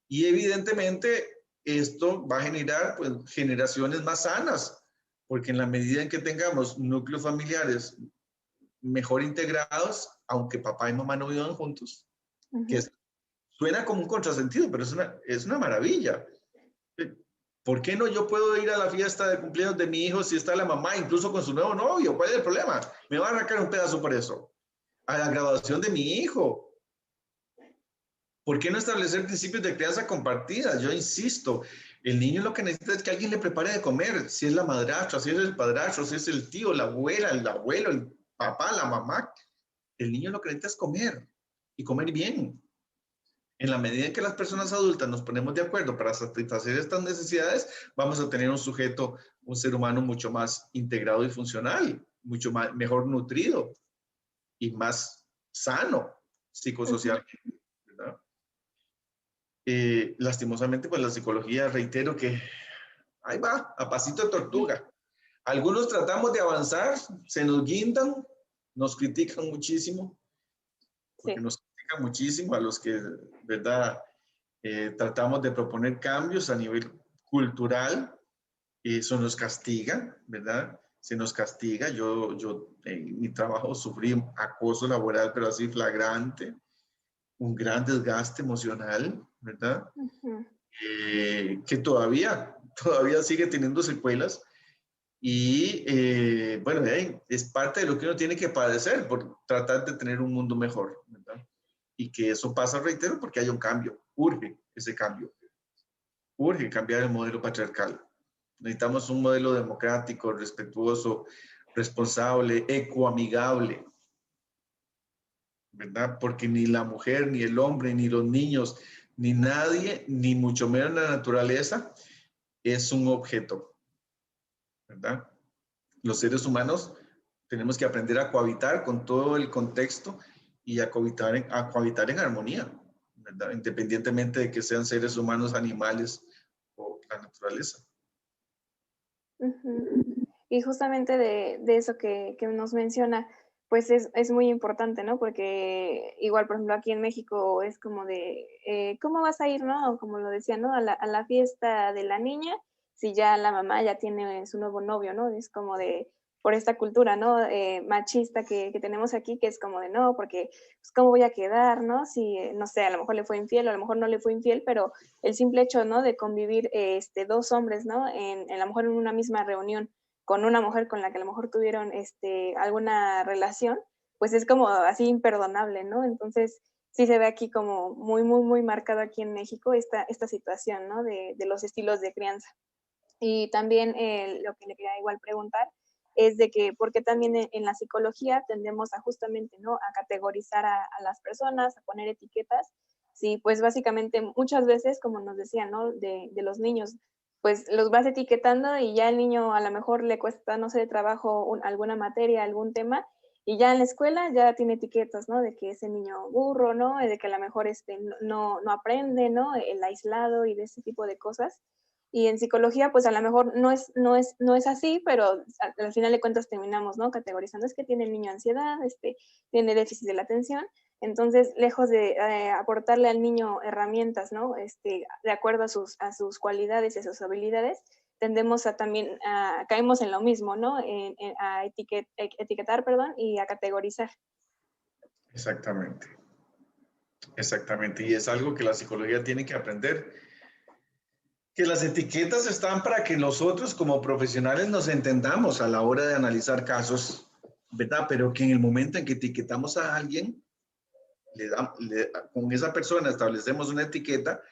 Y evidentemente esto va a generar pues, generaciones más sanas, porque en la medida en que tengamos núcleos familiares mejor integrados, aunque papá y mamá no vivan juntos, que suena como un contrasentido, pero es una maravilla. ¿Por qué no yo puedo ir a la fiesta de cumpleaños de mi hijo si está la mamá, incluso con su nuevo novio? ¿Cuál es el problema? Me va a arrancar un pedazo por eso. A la graduación de mi hijo. ¿Por qué no establecer principios de crianza compartida? Yo insisto, el niño lo que necesita es que alguien le prepare de comer. Si es la madrastra, si es el padrastro, si es el tío, la abuela, el abuelo, el papá, la mamá. El niño lo que necesita es comer y comer bien. En la medida en que las personas adultas nos ponemos de acuerdo para satisfacer estas necesidades, vamos a tener un sujeto, un ser humano mucho más integrado y funcional, mucho más, mejor nutrido y más sano psicosocialmente, ¿verdad? Lastimosamente, pues la psicología, reitero que ahí va, a pasito de tortuga. Algunos tratamos de avanzar, se nos guindan, nos critican muchísimo, porque Sí. nos critican muchísimo a los que, ¿verdad? Tratamos de proponer cambios a nivel cultural, eso nos castiga, ¿verdad? Se nos castiga. Yo en mi trabajo sufrí acoso laboral, pero así flagrante, un gran desgaste emocional, ¿verdad? Que todavía sigue teniendo secuelas y bueno, es parte de lo que uno tiene que padecer por tratar de tener un mundo mejor, ¿verdad? Y que eso pasa, reitero, porque hay un cambio, urge ese cambio, urge cambiar el modelo patriarcal. Necesitamos un modelo democrático, respetuoso, responsable, ecoamigable, ¿verdad? Porque ni la mujer, ni el hombre, ni los niños, ni nadie, ni mucho menos la naturaleza, es un objeto, ¿verdad? Los seres humanos tenemos que aprender a cohabitar con todo el contexto y a cohabitar en armonía, ¿verdad? Independientemente de que sean seres humanos, animales o la naturaleza. Y justamente de eso que nos menciona, pues es muy importante, ¿no? Porque igual, por ejemplo, aquí en México es como de, ¿cómo vas a ir, no? Como lo decía, ¿no? A la fiesta de la niña, si ya la mamá ya tiene su nuevo novio, ¿no? Es como de, por esta cultura, ¿no? Machista que tenemos aquí, que es como de, no, porque, pues, ¿cómo voy a quedar, no? Si, no sé, a lo mejor le fue infiel, o a lo mejor no le fue infiel, pero el simple hecho, ¿no? De convivir dos hombres, ¿no? A lo mejor en una misma reunión con una mujer con la que a lo mejor tuvieron alguna relación, pues es como así imperdonable, ¿no? Entonces, sí se ve aquí como muy, muy, muy marcado aquí en México esta situación, ¿no? De los estilos de crianza. Y también lo que le quería igual preguntar es de que, ¿por qué también en la psicología tendemos a justamente, ¿no? A categorizar a las personas, a poner etiquetas? Sí, pues básicamente muchas veces, como nos decían, ¿no? De los niños, pues los vas etiquetando y ya el niño a lo mejor le cuesta, no sé, trabajo alguna materia, algún tema, y ya en la escuela ya tiene etiquetas, ¿no? De que ese niño burro, ¿no? De que a lo mejor no aprende, ¿no? El aislado y de ese tipo de cosas. Y en psicología, pues a lo mejor no es así, pero al final de cuentas terminamos, ¿no? Categorizando, es que tiene el niño ansiedad, tiene déficit de la atención. Entonces, lejos de aportarle al niño herramientas, ¿no? De acuerdo a sus cualidades y a sus habilidades, tendemos a también, caemos en lo mismo, ¿no? A etiquetar, perdón, y a categorizar. Exactamente, exactamente. Y es algo que la psicología tiene que aprender, que las etiquetas están para que nosotros como profesionales nos entendamos a la hora de analizar casos, ¿verdad? Pero que en el momento en que etiquetamos a alguien, con esa persona establecemos una etiqueta,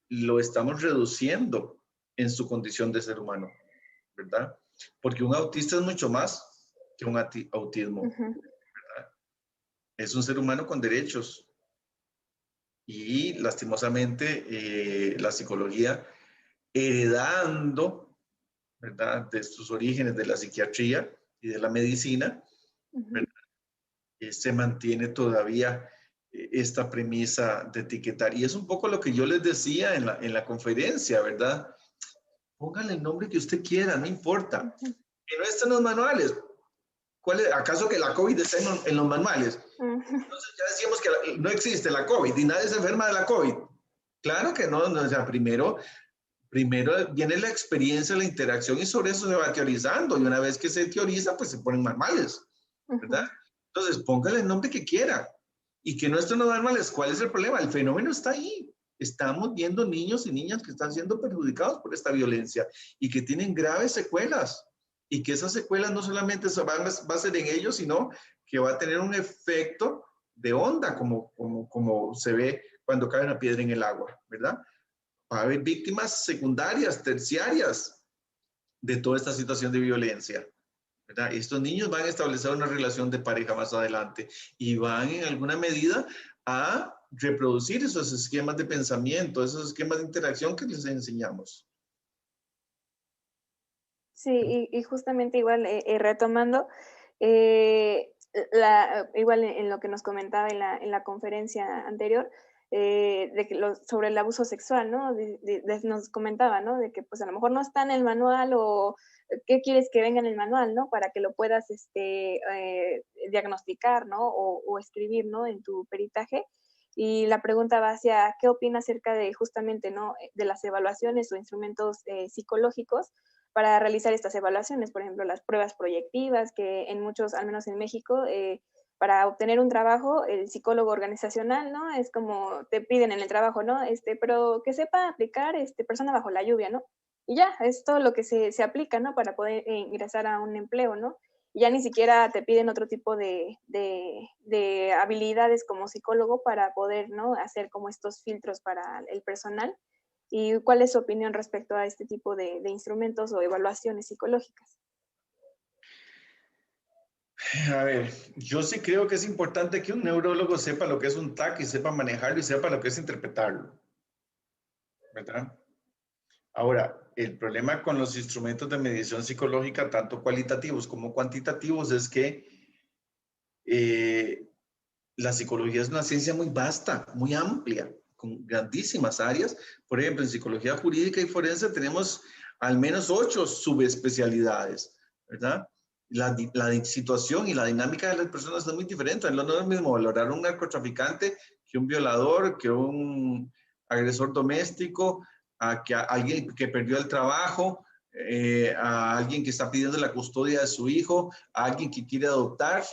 lo estamos reduciendo en su condición de ser humano, ¿verdad? Porque un autista es mucho más. que un autismo. Ujú. Es un ser humano con derechos y lastimosamente la psicología, heredando, ¿verdad?, de sus orígenes de la psiquiatría y de la medicina, Ujú. ¿verdad?, se mantiene todavía esta premisa de etiquetar. Y es un poco lo que yo les decía en la conferencia, ¿verdad? Póngale el nombre que usted quiera, no importa. Ujú. Que no estén los manuales. ¿Acaso que la COVID está en los manuales? Ujú. Entonces ya decíamos que no existe la COVID y nadie se enferma de la COVID. Claro que no, o sea, primero viene la experiencia, la interacción y sobre eso se va teorizando. Y una vez que se teoriza, pues se ponen manuales, ¿verdad? Ujú. Entonces, póngale el nombre que quiera. Y que no estén los manuales, ¿cuál es el problema? El fenómeno está ahí. Estamos viendo niños y niñas que están siendo perjudicados por esta violencia y que tienen graves secuelas. Y que esas secuelas no solamente va a ser en ellos, sino que va a tener un efecto de onda, como se ve cuando cae una piedra en el agua, ¿verdad? Va a haber víctimas secundarias, terciarias de toda esta situación de violencia, ¿verdad? Estos niños van a establecer una relación de pareja más adelante y van en alguna medida a reproducir esos esquemas de pensamiento, esos esquemas de interacción que les enseñamos. Sí, y justamente igual, retomando, eh, igual en lo que nos comentaba en la conferencia anterior, de que sobre el abuso sexual, ¿no? Nos comentaba, ¿no? De que pues a lo mejor no está en el manual o qué quieres que venga en el manual, ¿no? Para que lo puedas diagnosticar, ¿no? O escribir, ¿no? En tu peritaje. Y la pregunta va hacia, ¿qué opina acerca de justamente, ¿no? De las evaluaciones o instrumentos psicológicos para realizar estas evaluaciones, por ejemplo, las pruebas proyectivas, que en muchos, al menos en México, para obtener un trabajo, el psicólogo organizacional, ¿no? Es como te piden en el trabajo, ¿no? Pero que sepa aplicar persona bajo la lluvia, ¿no? Y ya, es todo lo que se aplica, ¿no? Para poder ingresar a un empleo, ¿no? Y ya ni siquiera te piden otro tipo de habilidades como psicólogo para poder, ¿no? Hacer como estos filtros para el personal. ¿Y cuál es su opinión respecto a este tipo de instrumentos o evaluaciones psicológicas? A ver, yo sí creo que es importante que un neurólogo sepa lo que es un TAC y sepa manejarlo y sepa lo que es interpretarlo, ¿verdad? Ahora, el problema con los instrumentos de medición psicológica, tanto cualitativos como cuantitativos, es que eh, la psicología es una ciencia muy vasta, muy amplia, con grandísimas áreas. Por ejemplo, en psicología jurídica y forense tenemos al menos 8 subespecialidades, ¿verdad? La situación y la dinámica de las personas es muy diferente. No es lo mismo valorar un narcotraficante que un violador, que un agresor doméstico, que a alguien que perdió el trabajo, a alguien que está pidiendo la custodia de su hijo, a alguien que quiere adoptar.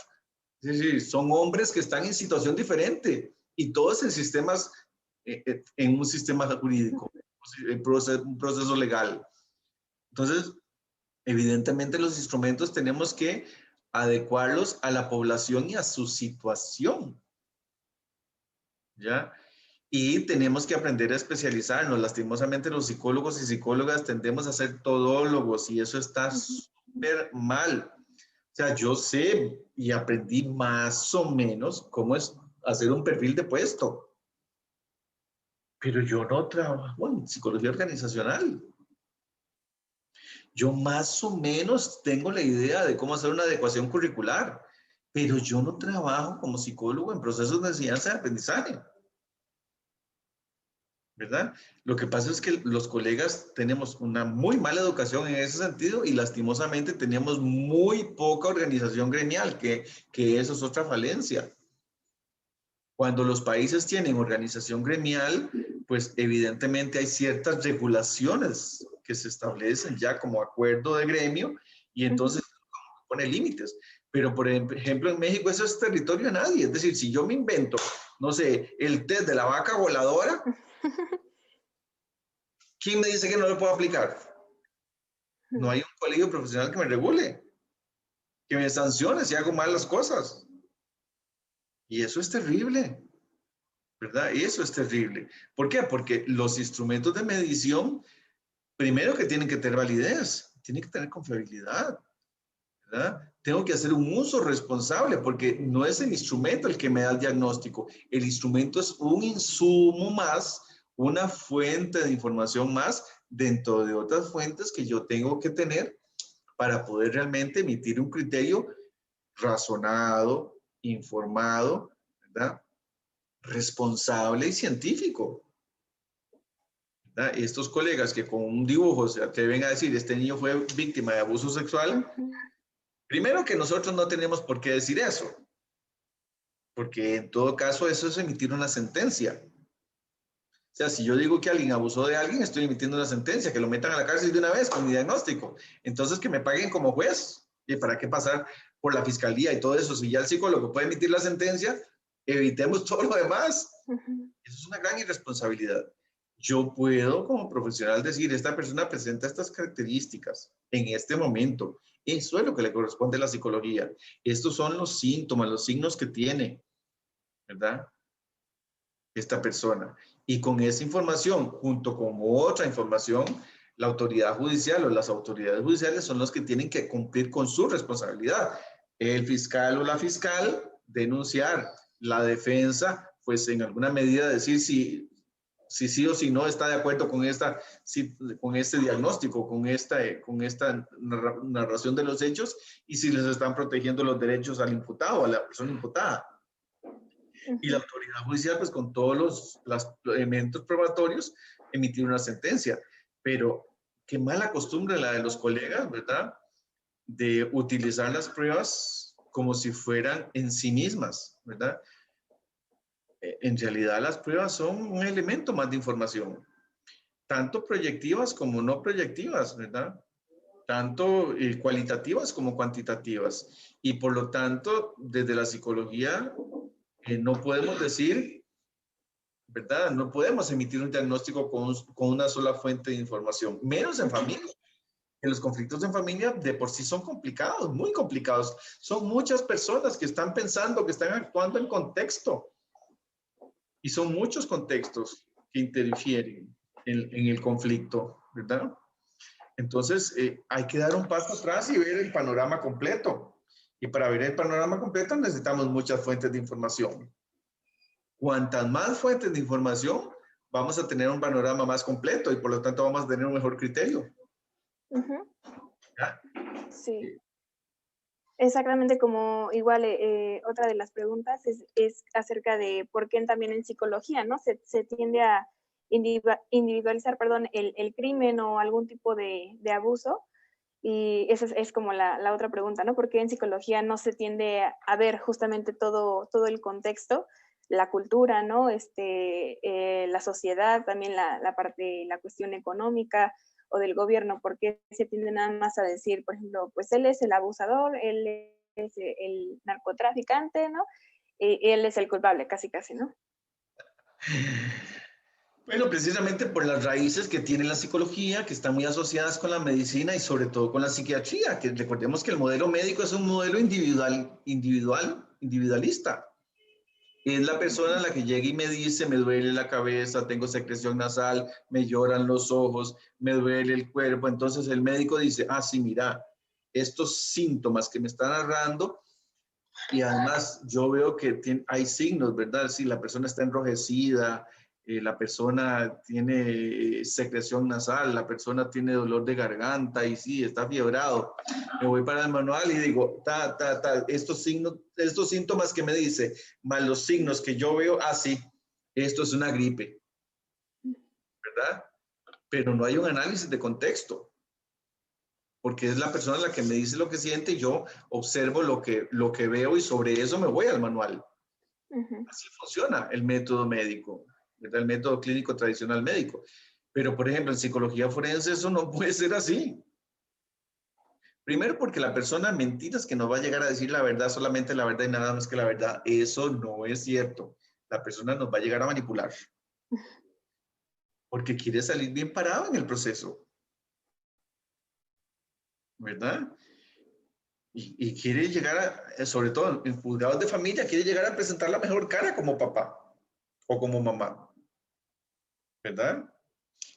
Es decir, son hombres que están en situación diferente y todos en sistemas, en un sistema jurídico, un proceso legal. Entonces, evidentemente los instrumentos tenemos que adecuarlos a la población y a su situación, ¿ya? Y tenemos que aprender a especializarnos. Lastimosamente los psicólogos y psicólogas tendemos a ser todólogos y eso está Ujú. súper mal. O sea, yo sé y aprendí más o menos cómo es hacer un perfil de puesto, pero yo no trabajo en psicología organizacional. Yo más o menos tengo la idea de cómo hacer una adecuación curricular, pero yo no trabajo como psicólogo en procesos de enseñanza y aprendizaje, ¿verdad? Lo que pasa es que los colegas tenemos una muy mala educación en ese sentido y lastimosamente tenemos muy poca organización gremial, que eso es otra falencia. Cuando los países tienen organización gremial, pues evidentemente hay ciertas regulaciones que se establecen ya como acuerdo de gremio y Ujú. entonces pone límites. Pero, por ejemplo, en México eso es territorio de nadie. Es decir, si yo me invento, no sé, el test de la vaca voladora, ¿quién me dice que no lo puedo aplicar? No hay un colegio profesional que me regule, que me sancione si hago mal las cosas. Y eso es terrible. ¿Verdad? Eso es terrible. ¿Por qué? Porque los instrumentos de medición, primero que tienen que tener validez, tienen que tener confiabilidad, ¿verdad? tengo que hacer un uso responsable porque no es el instrumento el que me da el diagnóstico. El instrumento es un insumo más, una fuente de información más dentro de otras fuentes que yo tengo que tener para poder realmente emitir un criterio razonado, informado, ¿verdad? Responsable y científico. ¿Verdad? Estos colegas que con un dibujo se atreven a decir este niño fue víctima de abuso sexual, primero que nosotros no tenemos por qué decir eso, porque en todo caso eso es emitir una sentencia. O sea, si yo digo que alguien abusó de alguien, estoy emitiendo una sentencia, que lo metan a la cárcel de una vez con mi diagnóstico. Entonces, que me paguen como juez. ¿Y para qué pasar por la fiscalía y todo eso? Si ya el psicólogo puede emitir la sentencia, evitemos todo lo demás. Eso es una gran irresponsabilidad. Yo puedo, como profesional, decir, esta persona presenta estas características en este momento. Eso es lo que le corresponde a la psicología. Estos son los síntomas, los signos que tiene, ¿verdad? Esta persona. Y con esa información, junto con otra información, la autoridad judicial o las autoridades judiciales son los que tienen que cumplir con su responsabilidad. El fiscal o la fiscal denunciar, la defensa, pues en alguna medida decir si sí o si no está de acuerdo con con este diagnóstico, con esta narración de los hechos y si les están protegiendo los derechos al imputado, a la persona imputada. Y la autoridad judicial, pues con todos los elementos probatorios, emitir una sentencia. Pero qué mala costumbre la de los colegas, ¿verdad? De utilizar las pruebas como si fueran en sí mismas, ¿verdad? En realidad las pruebas son un elemento más de información, tanto proyectivas como no proyectivas, ¿verdad? Tanto cualitativas como cuantitativas. Y por lo tanto, desde la psicología, no podemos decir, ¿verdad? No podemos emitir un diagnóstico con una sola fuente de información, menos en familia. En los conflictos en familia de por sí son complicados, muy complicados. Son muchas personas que están pensando, que están actuando en contexto. Y son muchos contextos que interfieren en el conflicto, ¿verdad? Entonces, hay que dar un paso atrás y ver el panorama completo. Y para ver el panorama completo necesitamos muchas fuentes de información. Cuantas más fuentes de información, vamos a tener un panorama más completo y por lo tanto vamos a tener un mejor criterio. ¿Ya? Sí. Exactamente, como igual otra de las preguntas es acerca de por qué también en psicología, ¿no? Se tiende a individualizar, perdón, el crimen o algún tipo de abuso. Y esa es como la otra pregunta, ¿no? ¿Por qué en psicología no se tiende a ver justamente todo el contexto, la cultura, ¿no? La sociedad, también la cuestión económica o del gobierno? ¿Por qué se tiende nada más a decir, por ejemplo, pues él es el abusador, él es el narcotraficante, ¿no? Y él es el culpable, casi, casi, ¿no? Bueno, precisamente por las raíces que tiene la psicología, que están muy asociadas con la medicina y sobre todo con la psiquiatría, que recordemos que el modelo médico es un modelo individualista. Es la persona la que llega y me dice, me duele la cabeza, tengo secreción nasal, me lloran los ojos, me duele el cuerpo. Entonces el médico dice, ah, sí, mira, estos síntomas que me están narrando, y además yo veo que hay signos, ¿verdad? Si la persona está enrojecida, la persona tiene secreción nasal, la persona tiene dolor de garganta y sí, está fiebrado. Me voy para el manual y digo, estos signos, estos síntomas que me dice, más los signos que yo veo, ah, sí, esto es una gripe, ¿verdad? Pero no hay un análisis de contexto, porque es la persona la que me dice lo que siente y yo observo lo que veo y sobre eso me voy al manual. Así funciona el método médico, ¿verdad? El método clínico tradicional médico. Pero, por ejemplo, en psicología forense eso no puede ser así. Primero porque la persona mentiras que nos va a llegar a decir la verdad, solamente la verdad y nada más que la verdad. Eso no es cierto. La persona nos va a llegar a manipular. Porque quiere salir bien parado en el proceso. ¿Verdad? Y quiere llegar sobre todo en juzgados de familia, quiere llegar a presentar la mejor cara como papá o como mamá. ¿Verdad?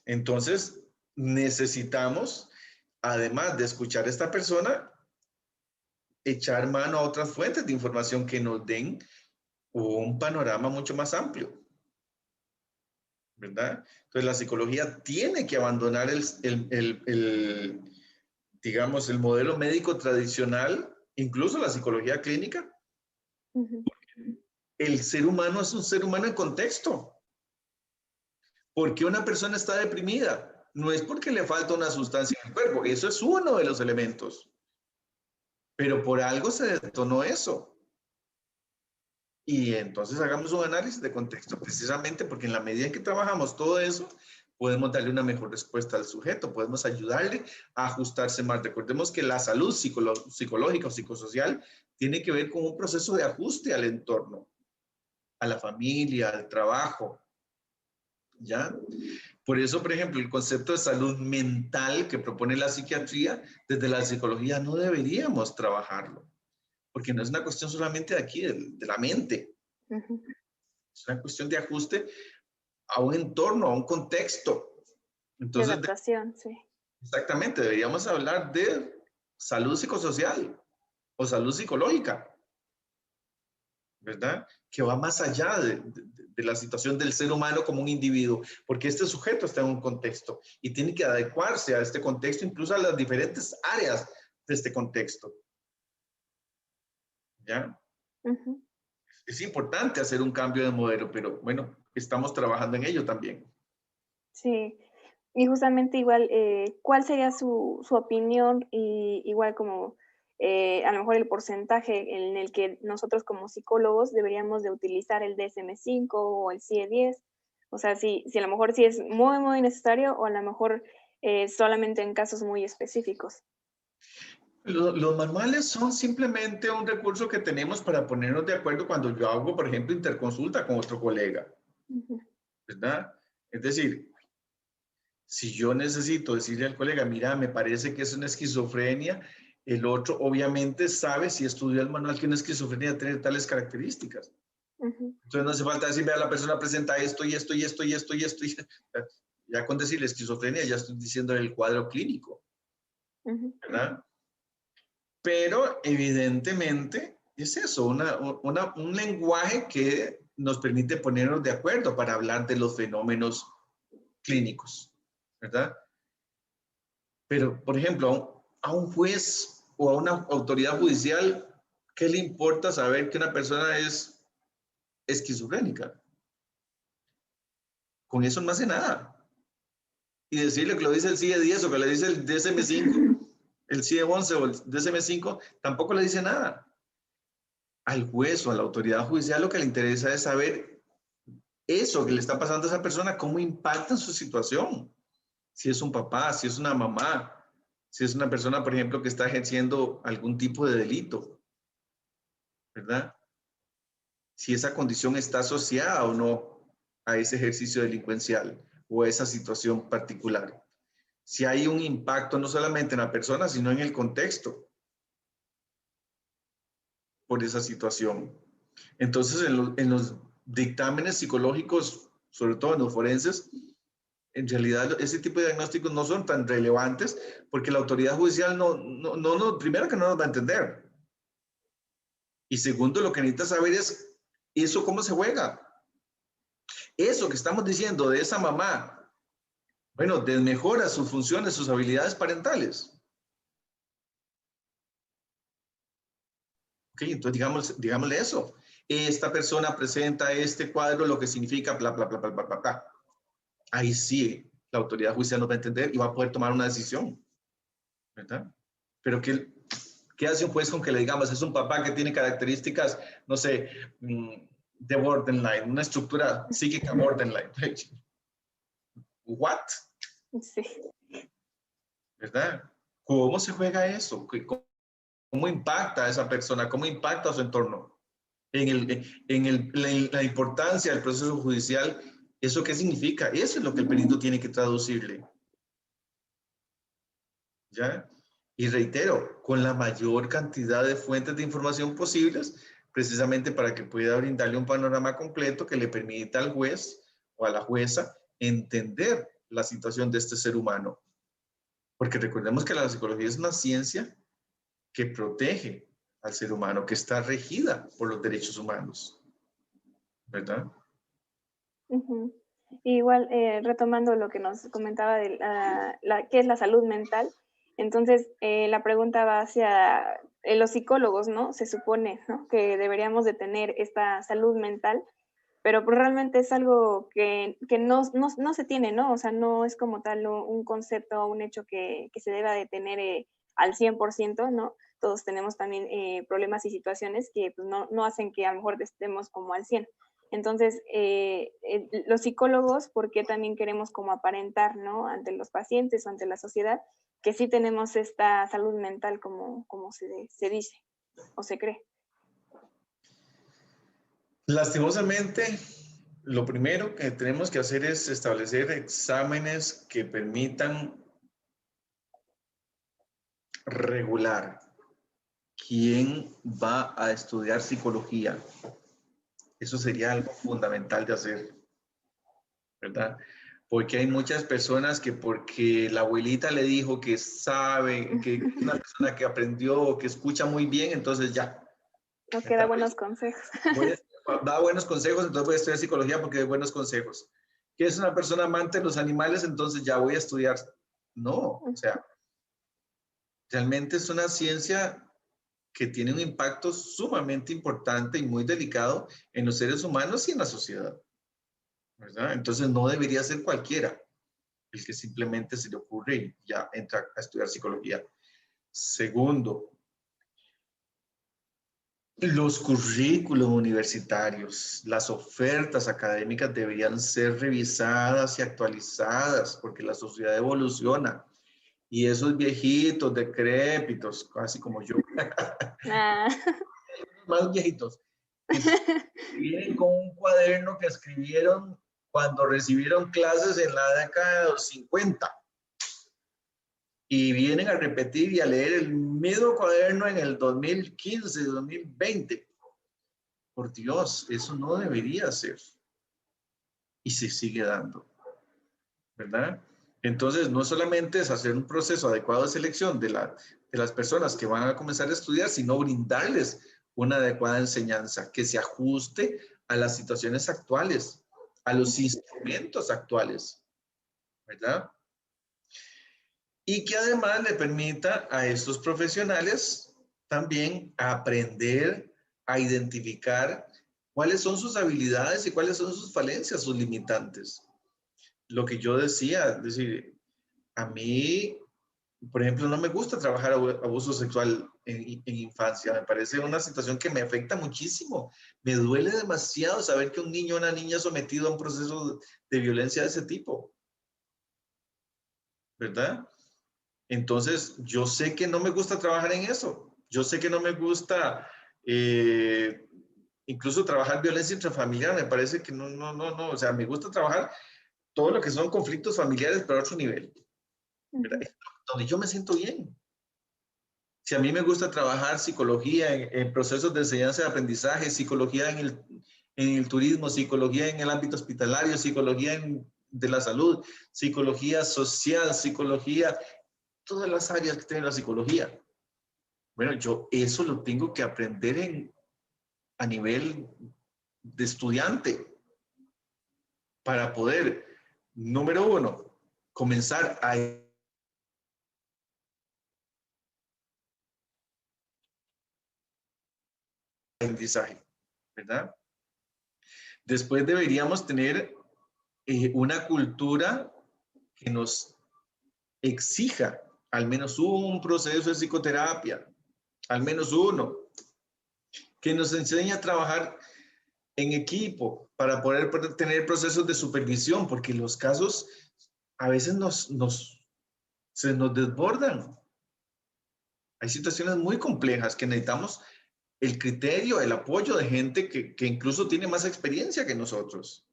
Entonces, necesitamos, además de escuchar a esta persona, echar mano a otras fuentes de información que nos den un panorama mucho más amplio, ¿verdad? Entonces la psicología tiene que abandonar digamos, el modelo médico tradicional, incluso la psicología clínica. Ujú. El ser humano es un ser humano en contexto. ¿Por qué una persona está deprimida? No es porque le falta una sustancia en el cuerpo, eso es uno de los elementos. Pero por algo se detonó eso. Y entonces hagamos un análisis de contexto, precisamente porque en la medida en que trabajamos todo eso, podemos darle una mejor respuesta al sujeto, podemos ayudarle a ajustarse más. Recordemos que la salud psicológica o psicosocial tiene que ver con un proceso de ajuste al entorno, a la familia, al trabajo, ¿ya? Por eso, por ejemplo, el concepto de salud mental que propone la psiquiatría, desde la psicología no deberíamos trabajarlo, porque no es una cuestión solamente de aquí, de la mente, Ujú. es una cuestión de ajuste a un entorno, a un contexto. De Entonces, adaptación, sí. exactamente, deberíamos hablar de salud psicosocial o salud psicológica, ¿verdad? Que va más allá de la situación del ser humano como un individuo, porque este sujeto está en un contexto y tiene que adecuarse a este contexto, incluso a las diferentes áreas de este contexto, ¿ya? Ujú. Es importante hacer un cambio de modelo, pero bueno, estamos trabajando en ello también. Sí. Y justamente igual, ¿cuál sería su opinión? Y igual como a lo mejor el porcentaje en el que nosotros como psicólogos deberíamos de utilizar el DSM-5 o el CIE-10. O sea, si a lo mejor sí es muy, muy necesario o a lo mejor solamente en casos muy específicos. Los manuales son simplemente un recurso que tenemos para ponernos de acuerdo cuando yo hago, por ejemplo, interconsulta con otro colega, Ujú. ¿verdad? Es decir, si yo necesito decirle al colega, mira, me parece que es una esquizofrenia, el otro obviamente sabe si estudió el manual que una esquizofrenia tiene tales características. Ujú. Entonces no hace falta decir, vea, la persona presenta esto y esto y esto y esto y esto. Ya con decirle esquizofrenia ya estoy diciendo el cuadro clínico, Ujú. ¿verdad? Pero evidentemente es eso, un lenguaje que nos permite ponernos de acuerdo para hablar de los fenómenos clínicos, ¿verdad? Pero, por ejemplo, a un juez o a una autoridad judicial, ¿qué le importa saber que una persona es esquizofrénica? Con eso no hace nada. Y decirle que lo dice el CIE-10 o que le dice el DSM-5, el CIE-11 o el DSM-5, tampoco le dice nada. Al juez o a la autoridad judicial lo que le interesa es saber eso que le está pasando a esa persona, cómo impacta en su situación. Si es un papá, si es una mamá, si es una persona, por ejemplo, que está ejerciendo algún tipo de delito, ¿verdad? Si esa condición está asociada o no a ese ejercicio delincuencial o a esa situación particular. Si hay un impacto no solamente en la persona, sino en el contexto por esa situación. Entonces, en los dictámenes psicológicos, sobre todo en los forenses, en realidad ese tipo de diagnósticos no son tan relevantes porque la autoridad judicial primero que no nos va a entender. Y segundo, lo que necesita saber es eso cómo se juega. Eso que estamos diciendo de esa mamá, bueno, desmejora sus funciones, sus habilidades parentales. Ok, entonces digámosle eso. Esta persona presenta este cuadro, lo que significa bla, bla, bla, bla, bla, bla, bla. Ahí sí, la autoridad judicial nos va a entender y va a poder tomar una decisión, ¿verdad? Pero ¿qué hace un juez con que le digamos, es un papá que tiene características, no sé, de borderline, una estructura psíquica borderline? ¿What? Sí. ¿Verdad? ¿Cómo se juega eso? ¿Cómo impacta a esa persona? ¿Cómo impacta a su entorno? La importancia del proceso judicial, ¿eso qué significa? Eso es lo que el perito tiene que traducirle. ¿Ya? Y reitero, con la mayor cantidad de fuentes de información posibles, precisamente para que pueda brindarle un panorama completo que le permita al juez o a la jueza entender la situación de este ser humano. Porque recordemos que la psicología es una ciencia que protege al ser humano, que está regida por los derechos humanos, ¿verdad? Ujú. Igual, retomando lo que nos comentaba de qué es la salud mental, entonces la pregunta va hacia los psicólogos, ¿no? Se supone, ¿no?, que deberíamos de tener esta salud mental, pero pues realmente es algo que no se tiene, ¿no? O sea, no es como tal un concepto, un hecho que se deba de tener al 100%, ¿no? Todos tenemos también problemas y situaciones que pues, no hacen que a lo mejor estemos como al 100. Entonces, los psicólogos, ¿por qué también queremos como aparentar, ¿no?, ante los pacientes o ante la sociedad, que sí tenemos esta salud mental como se dice o se cree? Lastimosamente, lo primero que tenemos que hacer es establecer exámenes que permitan regular quién va a estudiar psicología. Eso sería algo fundamental de hacer, ¿verdad? Porque hay muchas personas que porque la abuelita le dijo que sabe, que es una persona que aprendió, que escucha muy bien, entonces ya. Nos queda buenos consejos. Da buenos consejos, entonces voy a estudiar psicología porque da buenos consejos. Que es una persona amante de los animales, entonces ya voy a estudiar. No, o sea, realmente es una ciencia que tiene un impacto sumamente importante y muy delicado en los seres humanos y en la sociedad, ¿verdad? Entonces no debería ser cualquiera el que simplemente se le ocurre y ya entra a estudiar psicología. Segundo, los currículos universitarios, las ofertas académicas deberían ser revisadas y actualizadas porque la sociedad evoluciona y esos viejitos, decrépitos, casi como yo, Ah. más viejitos, que vienen con un cuaderno que escribieron cuando recibieron clases en la década de los 50 y vienen a repetir y a leer el mismo cuaderno en el 2015, 2020. Por Dios, eso no debería ser. Y se sigue dando, ¿verdad? Entonces, no solamente es hacer un proceso adecuado de selección de las personas que van a comenzar a estudiar, sino brindarles una adecuada enseñanza que se ajuste a las situaciones actuales, a los instrumentos actuales, ¿verdad? Y que además le permita a estos profesionales también aprender a identificar cuáles son sus habilidades y cuáles son sus falencias, sus limitantes. Lo que yo decía, es decir, a mí, por ejemplo, no me gusta trabajar abuso sexual en infancia. Me parece una situación que me afecta muchísimo. Me duele demasiado saber que un niño o una niña sometido a un proceso de violencia de ese tipo, ¿verdad? Entonces, yo sé que no me gusta trabajar en eso. Yo sé que no me gusta eh, incluso trabajar violencia intrafamiliar. Me parece que no. O sea, me gusta trabajar todo lo que son conflictos familiares, pero a otro nivel, ¿verdad? Donde yo me siento bien. Si a mí me gusta trabajar psicología en procesos de enseñanza y aprendizaje, psicología en el turismo, psicología en el ámbito hospitalario, psicología de la salud, psicología social, psicología, todas las áreas que tiene la psicología. Bueno, yo eso lo tengo que aprender a nivel de estudiante para poder, número uno, comenzar a aprendizaje, ¿verdad? Después deberíamos tener una cultura que nos exija al menos un proceso de psicoterapia, al menos uno, que nos enseñe a trabajar en equipo para poder tener procesos de supervisión, porque los casos a veces se nos desbordan. Hay situaciones muy complejas que necesitamos el criterio, el apoyo de gente que incluso tiene más experiencia que nosotros.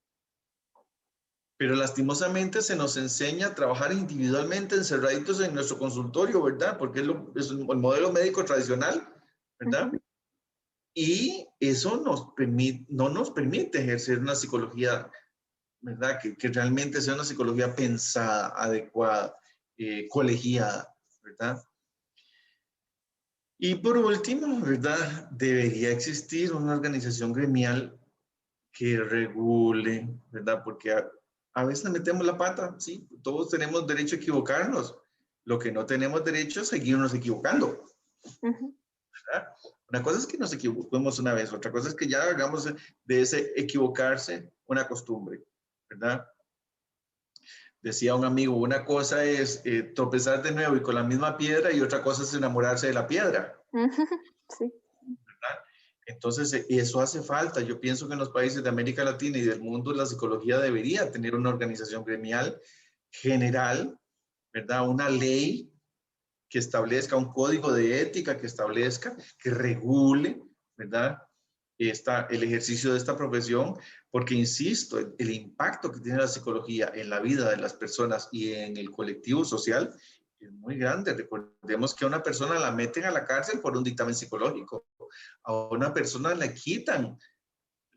Pero lastimosamente se nos enseña a trabajar individualmente, encerraditos en nuestro consultorio, ¿verdad? Porque es el modelo médico tradicional, ¿verdad? Y eso no nos permite ejercer una psicología, ¿verdad? Que realmente sea una psicología pensada, adecuada, colegiada, ¿verdad? Y por último, ¿verdad? Debería existir una organización gremial que regule, ¿verdad? Porque a veces metemos la pata, ¿sí? Todos tenemos derecho a equivocarnos. Lo que no tenemos derecho es seguirnos equivocando, ¿verdad? Una cosa es que nos equivoquemos una vez, otra cosa es que ya hagamos de ese equivocarse una costumbre, ¿verdad? Decía un amigo, una cosa es tropezar de nuevo y con la misma piedra y otra cosa es enamorarse de la piedra. Sí. ¿Verdad? Entonces, eso hace falta. Yo pienso que en los países de América Latina y del mundo la psicología debería tener una organización gremial general, ¿verdad? Una ley que establezca un código de ética, que establezca, que regule, ¿verdad? El ejercicio de esta profesión, porque insisto, el impacto que tiene la psicología en la vida de las personas y en el colectivo social es muy grande. Recordemos que a una persona la meten a la cárcel por un dictamen psicológico, a una persona le quitan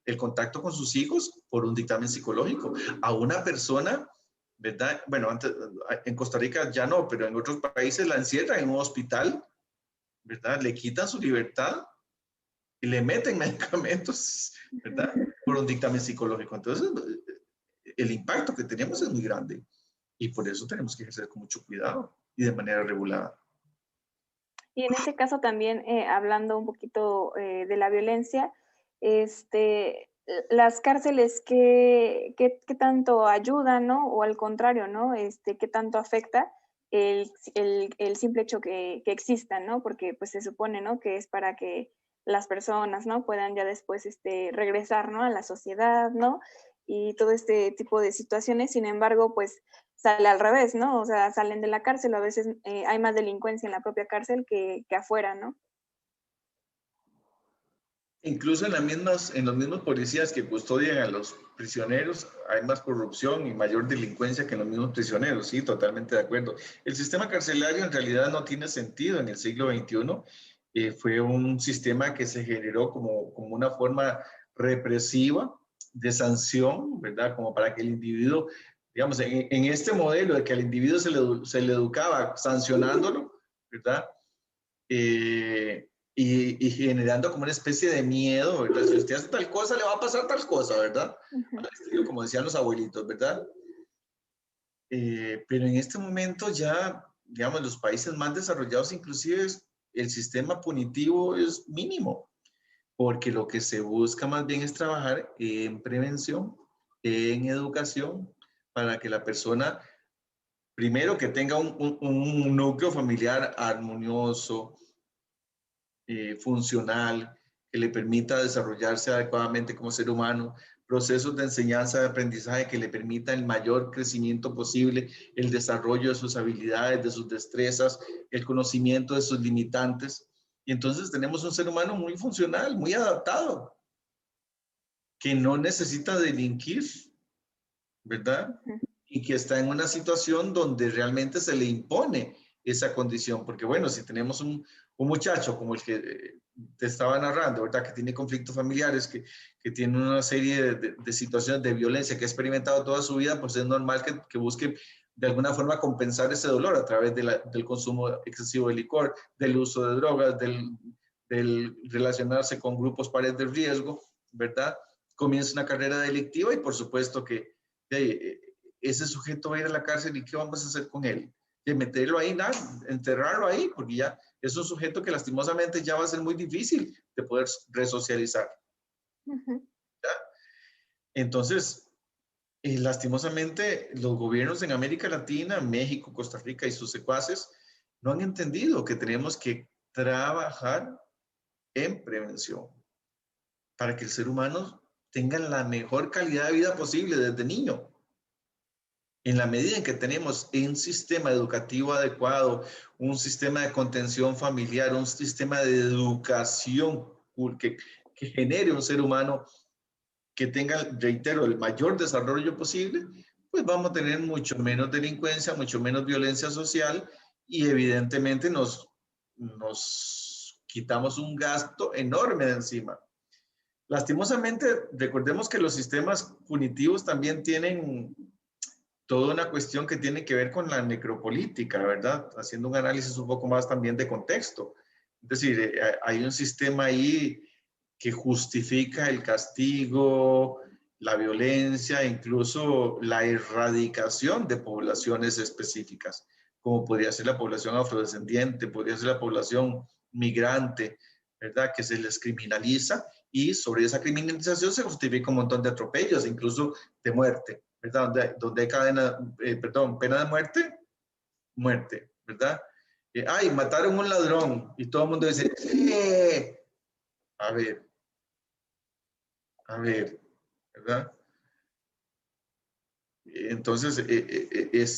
el contacto con sus hijos por un dictamen psicológico, a una persona, ¿verdad? Bueno, antes, en Costa Rica ya no, pero en otros países la encierran en un hospital, ¿verdad? Le quitan su libertad y le meten medicamentos, ¿verdad? Por un dictamen psicológico. Entonces, el impacto que tenemos es muy grande y por eso tenemos que ejercer con mucho cuidado y de manera regulada. Y en ese caso también, hablando un poquito de la violencia, las cárceles, ¿qué tanto ayudan, ¿no? O al contrario, ¿no? ¿Qué tanto afecta el simple hecho que existan, ¿no? Porque pues se supone, ¿no? Que es para que las personas, ¿no? Puedan ya después regresar, ¿no? A la sociedad, ¿no? Y todo este tipo de situaciones. Sin embargo, pues sale al revés, ¿no? O sea, salen de la cárcel, a veces hay más delincuencia en la propia cárcel que afuera, ¿no? Incluso en los mismos policías que custodian a los prisioneros, hay más corrupción y mayor delincuencia que en los mismos prisioneros, sí, totalmente de acuerdo. El sistema carcelario en realidad no tiene sentido en el siglo XXI. Fue un sistema que se generó como una forma represiva de sanción, ¿verdad? Como para que el individuo, digamos, en este modelo de que al individuo se le educaba sancionándolo, ¿verdad? Y generando como una especie de miedo, ¿verdad? Si usted hace tal cosa, le va a pasar tal cosa, ¿verdad? Al estilo, como decían los abuelitos, ¿verdad? Pero en este momento ya, digamos, los países más desarrollados, inclusive, el sistema punitivo es mínimo, porque lo que se busca más bien es trabajar en prevención, en educación, para que la persona, primero, que tenga un núcleo familiar armonioso, funcional, que le permita desarrollarse adecuadamente como ser humano, procesos de enseñanza y aprendizaje que le permita el mayor crecimiento posible, el desarrollo de sus habilidades, de sus destrezas, el conocimiento de sus limitantes. Y entonces tenemos un ser humano muy funcional, muy adaptado, que no necesita delinquir, ¿verdad? Y que está en una situación donde realmente se le impone esa condición, porque bueno, si tenemos un muchacho como el que te estaba narrando, ¿verdad? Que tiene conflictos familiares, que tiene una serie de situaciones de violencia que ha experimentado toda su vida, pues es normal que busque de alguna forma compensar ese dolor a través del consumo excesivo de licor, del uso de drogas, del relacionarse con grupos pares de riesgo, ¿verdad? Comienza una carrera delictiva y por supuesto que ese sujeto va a ir a la cárcel y ¿qué vamos a hacer con él? De meterlo ahí, nada, enterrarlo ahí, porque ya es un sujeto que lastimosamente ya va a ser muy difícil de poder resocializar. ¿Ya? Entonces, lastimosamente, los gobiernos en América Latina, México, Costa Rica y sus secuaces no han entendido que tenemos que trabajar en prevención para que el ser humano tenga la mejor calidad de vida posible desde niño. En la medida en que tenemos un sistema educativo adecuado, un sistema de contención familiar, un sistema de educación que genere un ser humano que tenga, reitero, el mayor desarrollo posible, pues vamos a tener mucho menos delincuencia, mucho menos violencia social y evidentemente nos quitamos un gasto enorme de encima. Lastimosamente, recordemos que los sistemas punitivos también tienen toda una cuestión que tiene que ver con la necropolítica, ¿verdad? Haciendo un análisis un poco más también de contexto. Es decir, hay un sistema ahí que justifica el castigo, la violencia, incluso la erradicación de poblaciones específicas, como podría ser la población afrodescendiente, podría ser la población migrante, ¿verdad? Que se les criminaliza y sobre esa criminalización se justifica un montón de atropellos, incluso de muerte, ¿verdad? Donde hay pena de muerte, muerte, ¿verdad? Ay, mataron a un ladrón y todo el mundo dice, a ver, a ver, ¿verdad? Entonces,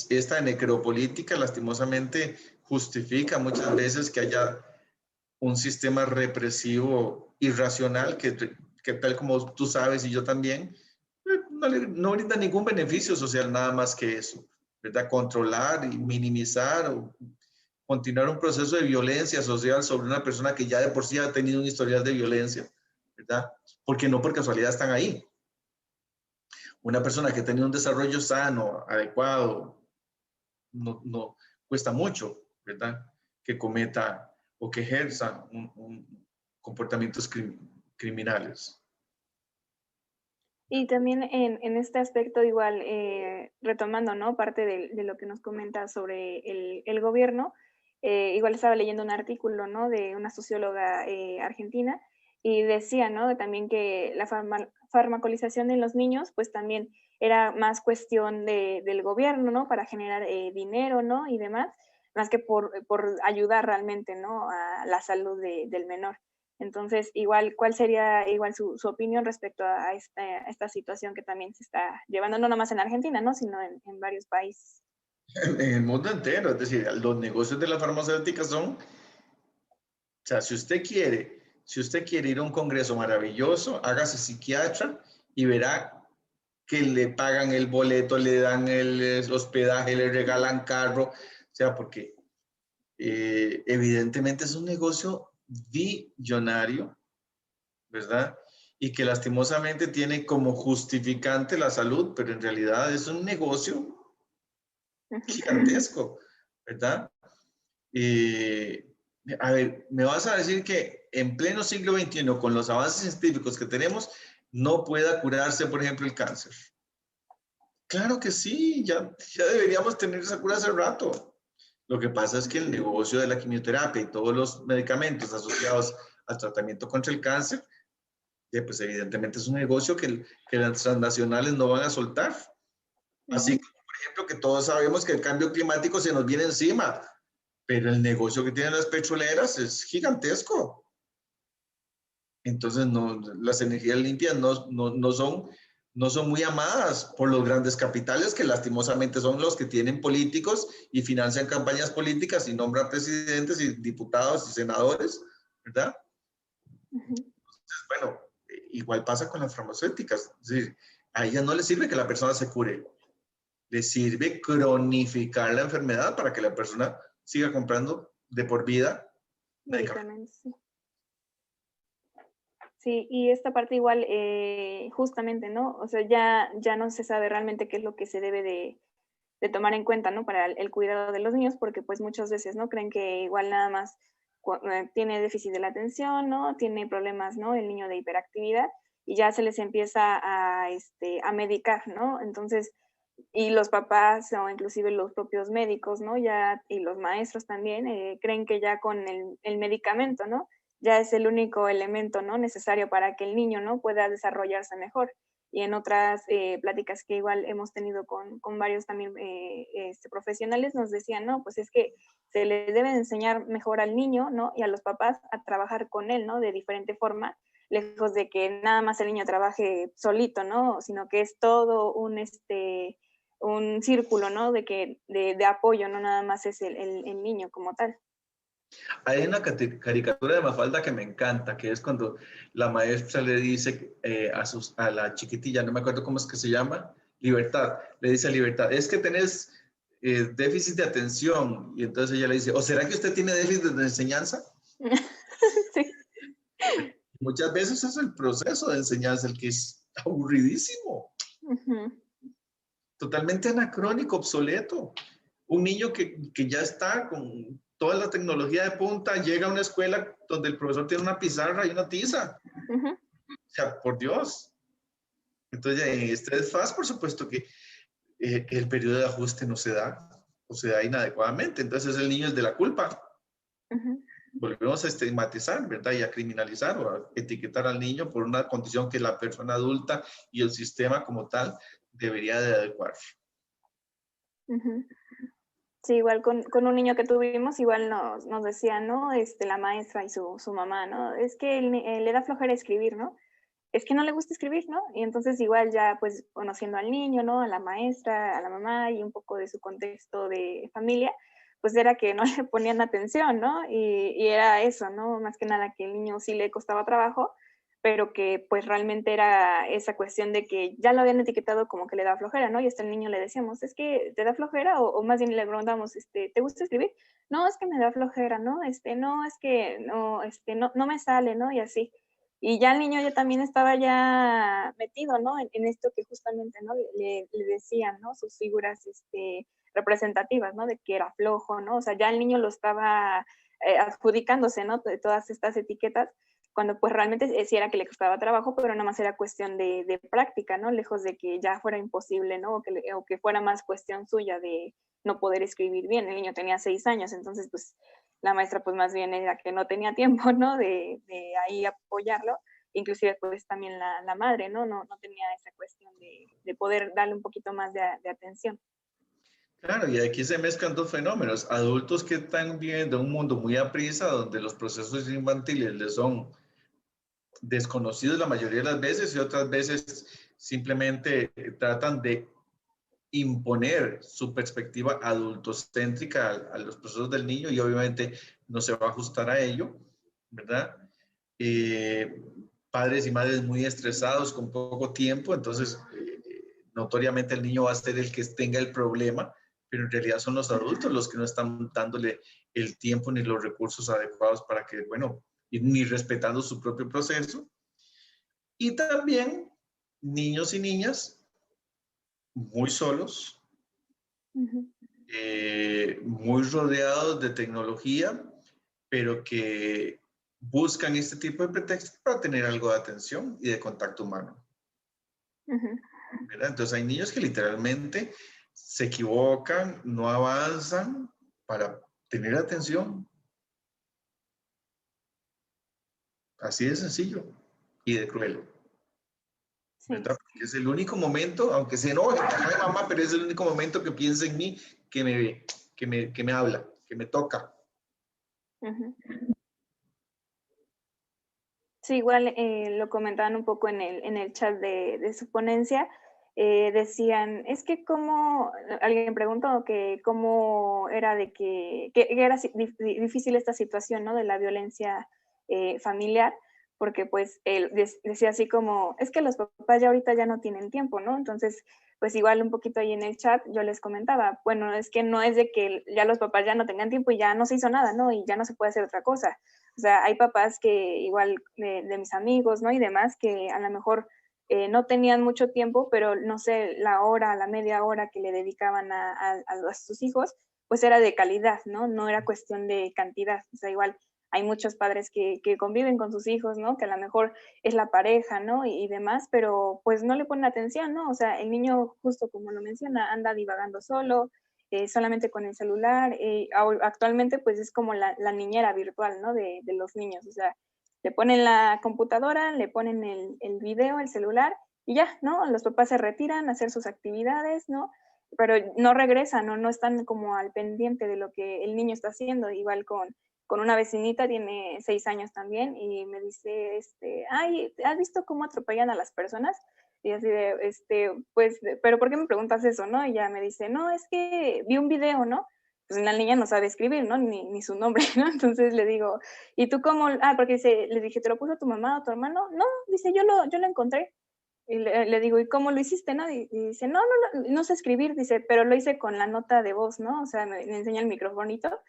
esta necropolítica lastimosamente justifica muchas veces que haya un sistema represivo irracional que tal como tú sabes y yo también, no brinda ningún beneficio social nada más que eso, ¿verdad? Controlar y minimizar o continuar un proceso de violencia social sobre una persona que ya de por sí ha tenido un historial de violencia, ¿verdad? Porque no por casualidad están ahí. Una persona que ha tenido un desarrollo sano, adecuado, no cuesta mucho, ¿verdad? Que cometa o que ejerza comportamientos criminales. Y también en este aspecto igual, retomando, ¿no? Parte de lo que nos comenta sobre el gobierno, igual estaba leyendo un artículo, ¿no? De una socióloga argentina y decía, ¿no? También que la farmacolización de los niños, pues también era más cuestión del gobierno, ¿no? Para generar dinero, ¿no? Y demás, más que por ayudar realmente, ¿no? A la salud del menor. Entonces, igual, ¿cuál sería igual su opinión respecto a esta situación que también se está llevando, no nomás en Argentina, ¿no? Sino en varios países? En el mundo entero, es decir, los negocios de la farmacéutica son, o sea, si usted quiere ir a un congreso maravilloso, hágase psiquiatra y verá que le pagan el boleto, le dan el hospedaje, le regalan carro, o sea, porque evidentemente es un negocio billonario, ¿verdad? Y que lastimosamente tiene como justificante la salud, pero en realidad es un negocio gigantesco, ¿verdad? A ver, me vas a decir que en pleno siglo XXI, con los avances científicos que tenemos, no pueda curarse, por ejemplo, el cáncer. Claro que sí, ya deberíamos tener esa cura hace rato. Lo que pasa es que el negocio de la quimioterapia y todos los medicamentos asociados al tratamiento contra el cáncer, pues evidentemente es un negocio que las transnacionales no van a soltar. Así como, por ejemplo, que todos sabemos que el cambio climático se nos viene encima, pero el negocio que tienen las petroleras es gigantesco. Entonces, no, las energías limpias no son muy amadas por los grandes capitales que lastimosamente son los que tienen políticos y financian campañas políticas y nombran presidentes y diputados y senadores, ¿verdad? Entonces, bueno, igual pasa con las farmacéuticas. Es decir, a ellas no les sirve que la persona se cure, les sirve cronificar la enfermedad para que la persona siga comprando de por vida medicamentos. Medicamentos, sí. Sí, y esta parte igual, justamente, ¿no? O sea, ya no se sabe realmente qué es lo que se debe de tomar en cuenta, ¿no? Para el cuidado de los niños, porque pues muchas veces, ¿no? Creen que igual nada más tiene déficit de la atención, ¿no? Tiene problemas, ¿no? El niño de hiperactividad y ya se les empieza a medicar, ¿no? Entonces, y los papás o inclusive los propios médicos, ¿no? Ya, y los maestros también creen que ya con el medicamento, ¿no? Ya es el único elemento, ¿no? Necesario para que el niño, ¿no? Pueda desarrollarse mejor. Y en otras pláticas que igual hemos tenido con varios también profesionales nos decían, no, pues es que se le debe enseñar mejor al niño, ¿no? Y a los papás a trabajar con él, ¿no? De diferente forma, lejos de que nada más el niño trabaje solito, ¿no? Sino que es todo un círculo, ¿no? De apoyo, no nada más es el niño como tal. Hay una caricatura de Mafalda que me encanta, que es cuando la maestra le dice a la chiquitilla, no me acuerdo cómo es que se llama, Libertad, le dice a Libertad, es que tenés déficit de atención. Y entonces ella le dice, ¿o será que usted tiene déficit de enseñanza? Sí. Muchas veces es el proceso de enseñanza el que es aburridísimo, totalmente anacrónico, obsoleto. Un niño que ya está toda la tecnología de punta, llega a una escuela donde el profesor tiene una pizarra y una tiza. Ujú. O sea, por Dios. Entonces, en este desfase, por supuesto que el periodo de ajuste no se da o se da inadecuadamente. Entonces, el niño es de la culpa. Ujú. Volvemos a estigmatizar, ¿verdad? Y a criminalizar o a etiquetar al niño por una condición que la persona adulta y el sistema como tal debería de adecuar. Ujú. Sí, igual con un niño que tuvimos, igual nos decían, ¿no? La maestra y su mamá, ¿no? Es que le da flojera escribir, ¿no? Es que no le gusta escribir, ¿no? Y entonces igual ya pues conociendo al niño, ¿no? A la maestra, a la mamá y un poco de su contexto de familia, pues era que no le ponían atención, ¿no? Y era eso, ¿no? Más que nada que el niño sí le costaba trabajo, pero que pues realmente era esa cuestión de que ya lo habían etiquetado como que le da flojera, ¿no? Y hasta el niño le decíamos, es que te da flojera, o más bien le preguntamos, ¿te gusta escribir? No, es que me da flojera, ¿no? No, es que no me sale, ¿no? Y así. Y ya el niño ya también estaba ya metido, ¿no? En esto que justamente, ¿no? Le decían, ¿no? Sus figuras, representativas, ¿no? De que era flojo, ¿no? O sea, ya el niño lo estaba adjudicándose, ¿no? De todas estas etiquetas, cuando pues realmente sí era que le costaba trabajo, pero nada más era cuestión de práctica, ¿no? Lejos de que ya fuera imposible, ¿no? O que fuera más cuestión suya de no poder escribir bien. El niño tenía 6 años, entonces pues la maestra pues más bien era que no tenía tiempo, ¿no? De ahí apoyarlo. Inclusive pues también la madre, ¿no? No tenía esa cuestión de poder darle un poquito más de atención. Claro, y aquí se mezclan dos fenómenos. Adultos que están viviendo un mundo muy aprisa, donde los procesos infantiles les son desconocidos la mayoría de las veces y otras veces simplemente tratan de imponer su perspectiva adultocéntrica a los procesos del niño y obviamente no se va a ajustar a ello, ¿verdad? Eh, Padres y madres muy estresados con poco tiempo, entonces notoriamente el niño va a ser el que tenga el problema, pero en realidad son los adultos los que no están dándole el tiempo ni los recursos adecuados para que, bueno, ni respetando su propio proceso. Y también niños y niñas muy solos, Ujú. muy rodeados de tecnología, pero que buscan este tipo de pretextos para tener algo de atención y de contacto humano, Ujú. ¿verdad? Entonces hay niños que literalmente se equivocan, no avanzan para tener atención. Así de sencillo y de cruel, Sí. ¿verdad? Porque es el único momento, aunque se enoje, ay mamá, pero es el único momento que piensa en mí, que me ve, que me habla, que me toca. Ujú. Sí, igual lo comentaban un poco en el chat de su ponencia. Decían, es que cómo, alguien preguntó que cómo era que era difícil esta situación, ¿no? De la violencia familiar, porque pues él decía así como, es que los papás ya ahorita ya no tienen tiempo, ¿no? Entonces, pues igual un poquito ahí en el chat yo les comentaba, bueno, es que no es de que ya los papás ya no tengan tiempo y ya no se hizo nada, ¿no? Y ya no se puede hacer otra cosa. O sea, hay papás que igual de mis amigos, ¿no? Y demás, que a lo mejor no tenían mucho tiempo, pero no sé, la hora, la media hora que le dedicaban a sus hijos, pues era de calidad, ¿no? No era cuestión de cantidad. O sea, igual hay muchos padres que conviven con sus hijos, ¿no? Que a lo mejor es la pareja, ¿no? Y demás, pero pues no le ponen atención, ¿no? O sea, el niño, justo como lo menciona, anda divagando solo, solamente con el celular. Actualmente pues es como la niñera virtual, ¿no? De los niños, o sea, le ponen la computadora, le ponen el video, el celular y ya, ¿no? Los papás se retiran a hacer sus actividades, ¿no? Pero no regresan, ¿no? No están como al pendiente de lo que el niño está haciendo, igual con una vecinita, tiene 6 años también, y me dice, ay, ¿has visto cómo atropellan a las personas? Y así de, pues, pero ¿por qué me preguntas eso, no? Y ella me dice, no, es que vi un video, ¿no? Pues la niña no sabe escribir, ¿no? Ni su nombre, ¿no? Entonces le digo, ¿y tú cómo? Porque dice, le dije, ¿te lo puso tu mamá o tu hermano? No, dice, yo lo encontré. Y le digo, ¿y cómo lo hiciste, no? Y dice, no sé escribir, dice, pero lo hice con la nota de voz, ¿no? O sea, me enseña el microfonito.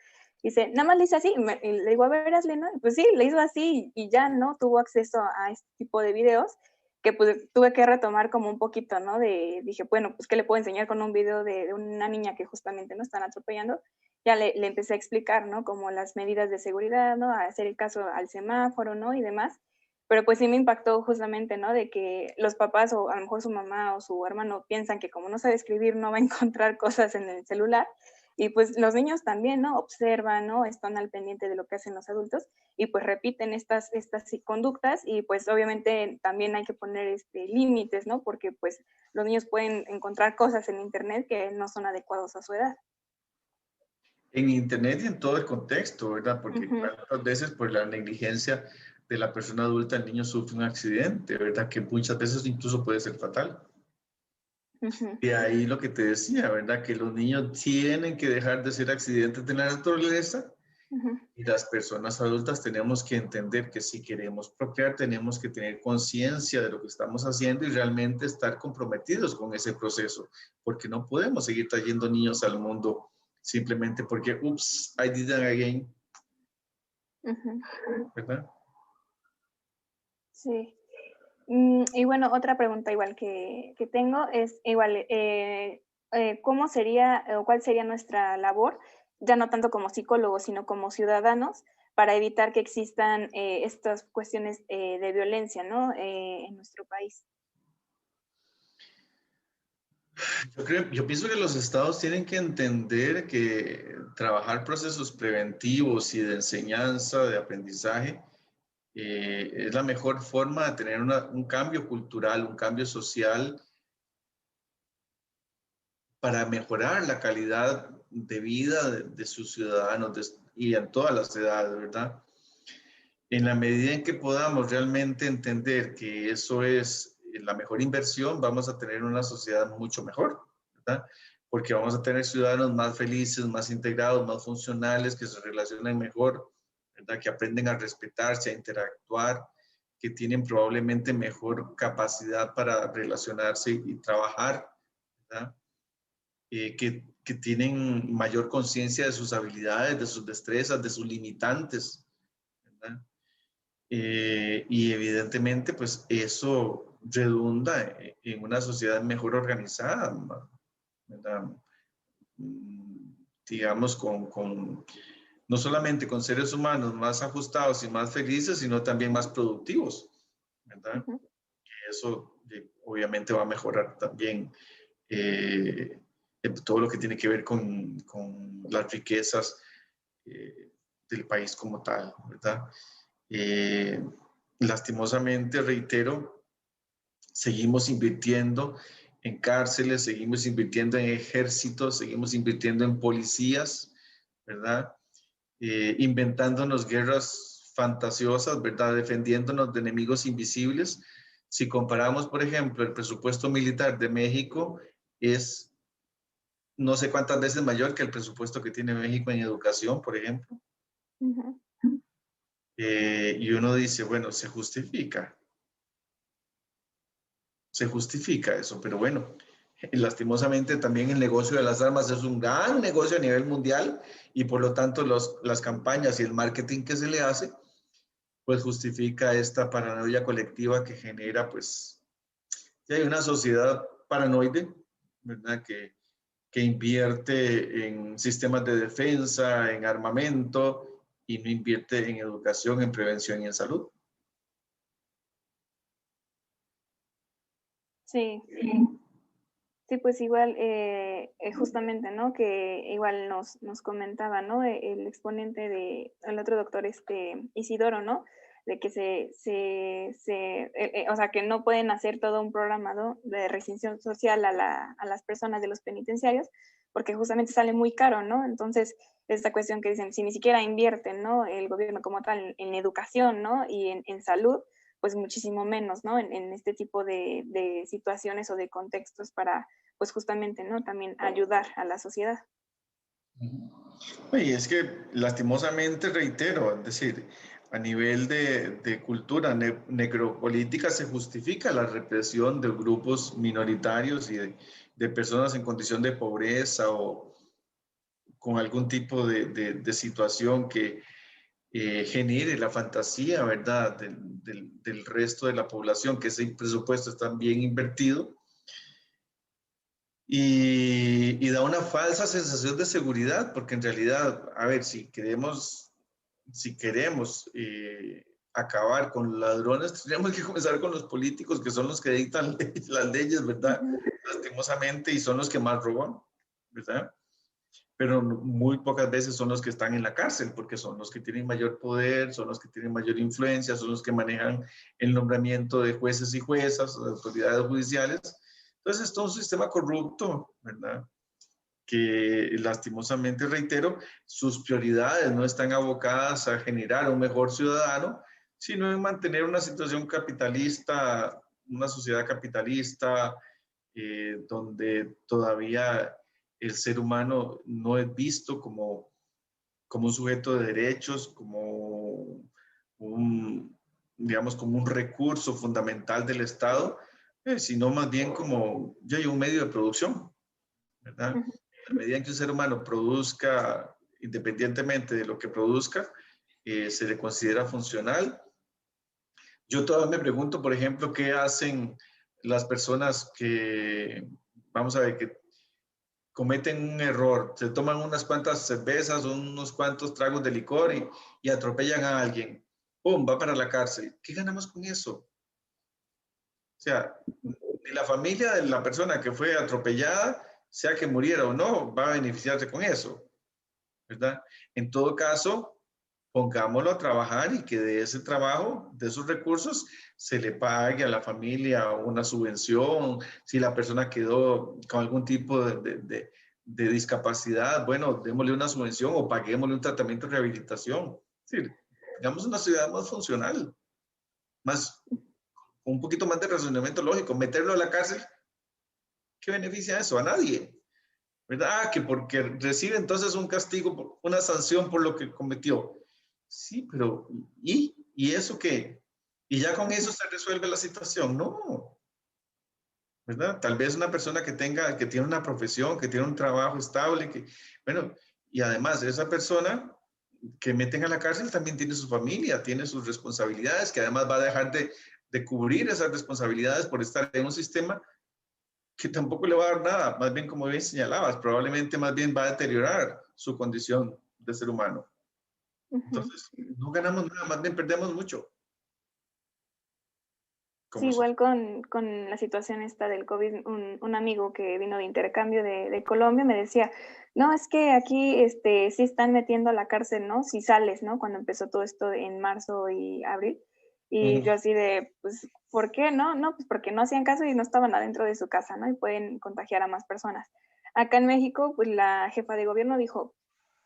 Dice, nada más le hice así, y le digo, a ver, hazle, ¿no? Y pues sí, le hizo así y ya, ¿no? Tuvo acceso a este tipo de videos que pues tuve que retomar como un poquito, ¿no? Dije, bueno, pues ¿qué le puedo enseñar con un video de una niña que justamente no están atropellando? ya le empecé a explicar, ¿no? Como las medidas de seguridad, ¿no? A hacer el caso al semáforo, ¿no? Y demás. Pero pues sí me impactó justamente, ¿no? De que los papás o a lo mejor su mamá o su hermano piensan que como no sabe escribir no va a encontrar cosas en el celular. Y pues los niños también, ¿no? Observan, ¿no? Están al pendiente de lo que hacen los adultos y pues repiten estas conductas y pues obviamente también hay que poner límites, ¿no? Porque pues los niños pueden encontrar cosas en internet que no son adecuados a su edad. En internet y en todo el contexto, ¿verdad? Porque Ujú. cuántas veces por la negligencia de la persona adulta el niño sufre un accidente, ¿verdad? Que muchas veces incluso puede ser fatal. Ujú. Y ahí lo que te decía, ¿verdad? Que los niños tienen que dejar de ser accidentes de la naturaleza Ujú. y las personas adultas tenemos que entender que si queremos procrear tenemos que tener conciencia de lo que estamos haciendo y realmente estar comprometidos con ese proceso, porque no podemos seguir trayendo niños al mundo simplemente porque, ups, I did it again, Ujú. ¿verdad? Sí. Y bueno, otra pregunta igual que tengo es igual, ¿cómo sería o cuál sería nuestra labor, ya no tanto como psicólogos, sino como ciudadanos, para evitar que existan estas cuestiones de violencia, ¿no? En nuestro país. Yo pienso que los estados tienen que entender que trabajar procesos preventivos y de enseñanza, de aprendizaje, es la mejor forma de tener un cambio cultural, un cambio social para mejorar la calidad de vida de sus ciudadanos y en todas las edades, ¿verdad? En la medida en que podamos realmente entender que eso es la mejor inversión, vamos a tener una sociedad mucho mejor, ¿verdad? Porque vamos a tener ciudadanos más felices, más integrados, más funcionales, que se relacionen mejor, ¿verdad? Que aprenden a respetarse, a interactuar, que tienen probablemente mejor capacidad para relacionarse y trabajar, ¿verdad? Que tienen mayor conciencia de sus habilidades, de sus destrezas, de sus limitantes, ¿verdad? Y evidentemente, pues eso redunda en una sociedad mejor organizada, ¿verdad? Digamos, no solamente con seres humanos más ajustados y más felices, sino también más productivos, ¿verdad? Ujú. Eso obviamente va a mejorar también eh, todo lo que tiene que ver con las riquezas eh, del país como tal, ¿verdad? Eh, lastimosamente, reitero, seguimos invirtiendo en cárceles, seguimos invirtiendo en ejércitos, seguimos invirtiendo en policías, ¿verdad? Inventándonos guerras fantasiosas, ¿verdad? Defendiéndonos de enemigos invisibles. Si comparamos, por ejemplo, el presupuesto militar de México es no sé cuántas veces mayor que el presupuesto que tiene México en educación, por ejemplo. Ujú. Y uno dice, bueno, se justifica eso, pero bueno, lastimosamente también el negocio de las armas es un gran negocio a nivel mundial y por lo tanto las campañas y el marketing que se le hace, pues justifica esta paranoia colectiva que genera, pues, ya hay una sociedad paranoide, ¿verdad? Que invierte en sistemas de defensa, en armamento y no invierte en educación, en prevención y en salud. Sí. Sí, pues igual, justamente, ¿no? Que igual nos comentaba, ¿no? El exponente el otro doctor, Isidoro, ¿no? De que o sea, que no pueden hacer todo un programa, ¿no? De reinserción social a las personas de los penitenciarios, porque justamente sale muy caro, ¿no? Entonces, esta cuestión que dicen, si ni siquiera invierten, ¿no? El gobierno como tal en educación, ¿no? Y en salud, pues muchísimo menos, ¿no? En este tipo de situaciones o de contextos para pues justamente, ¿no? También ayudar a la sociedad. Y es que lastimosamente, reitero, es decir, a nivel de cultura necropolítica se justifica la represión de grupos minoritarios y de personas en condición de pobreza o con algún tipo de situación que genere la fantasía, ¿verdad?, del resto de la población, que ese presupuesto está bien invertido. y da una falsa sensación de seguridad, porque en realidad, a ver, si queremos acabar con ladrones, tendríamos que comenzar con los políticos, que son los que dictan las leyes, ¿verdad? Ujú. Lastimosamente, y son los que más roban, ¿verdad? Pero muy pocas veces son los que están en la cárcel, porque son los que tienen mayor poder, son los que tienen mayor influencia, son los que manejan el nombramiento de jueces y juezas, de autoridades judiciales. Entonces, es todo un sistema corrupto, ¿verdad? Que lastimosamente, reitero, sus prioridades no están abocadas a generar un mejor ciudadano, sino en mantener una situación capitalista, una sociedad capitalista, donde todavía el ser humano no es visto como un sujeto de derechos, como digamos, como un recurso fundamental del Estado, sino más bien como ya hay un medio de producción, ¿verdad? Ujú. A medida en que un ser humano produzca, independientemente de lo que produzca, se le considera funcional. Yo todavía me pregunto, por ejemplo, qué hacen las personas que, vamos a ver, que cometen un error, se toman unas cuantas cervezas, unos cuantos tragos de licor y atropellan a alguien. ¡Pum! Va para la cárcel. ¿Qué ganamos con eso? O sea, ni la familia de la persona que fue atropellada, sea que muriera o no, va a beneficiarse con eso, ¿verdad? En todo caso, pongámoslo a trabajar y que de ese trabajo, de esos recursos, se le pague a la familia una subvención. Si la persona quedó con algún tipo de discapacidad, bueno, démosle una subvención o paguémosle un tratamiento de rehabilitación. Es decir, digamos una ciudad más funcional, más, un poquito más de razonamiento lógico. Meterlo a la cárcel, ¿qué beneficia eso? A nadie. ¿Verdad? Ah, que porque recibe entonces un castigo, una sanción por lo que cometió. Sí, pero ¿y eso qué? ¿Y ya con eso se resuelve la situación? No, ¿verdad? Tal vez una persona que tiene una profesión, que tiene un trabajo estable, bueno, y además esa persona que meten a la cárcel también tiene su familia, tiene sus responsabilidades, que además va a dejar de cubrir esas responsabilidades por estar en un sistema que tampoco le va a dar nada, más bien como bien señalabas, probablemente más bien va a deteriorar su condición de ser humano. Ujú. Entonces, no ganamos nada, más bien perdemos mucho Sí, como igual sociedad. con la situación esta del COVID, un amigo que vino de intercambio de Colombia me decía, no, es que aquí sí están metiendo a la cárcel, ¿no? Si sales, ¿no? Cuando empezó todo esto en marzo y abril. Y yo así de, pues, ¿por qué no? No, pues porque no hacían caso y no estaban adentro de su casa, ¿no? Y pueden contagiar a más personas. Acá en México, pues la jefa de gobierno dijo,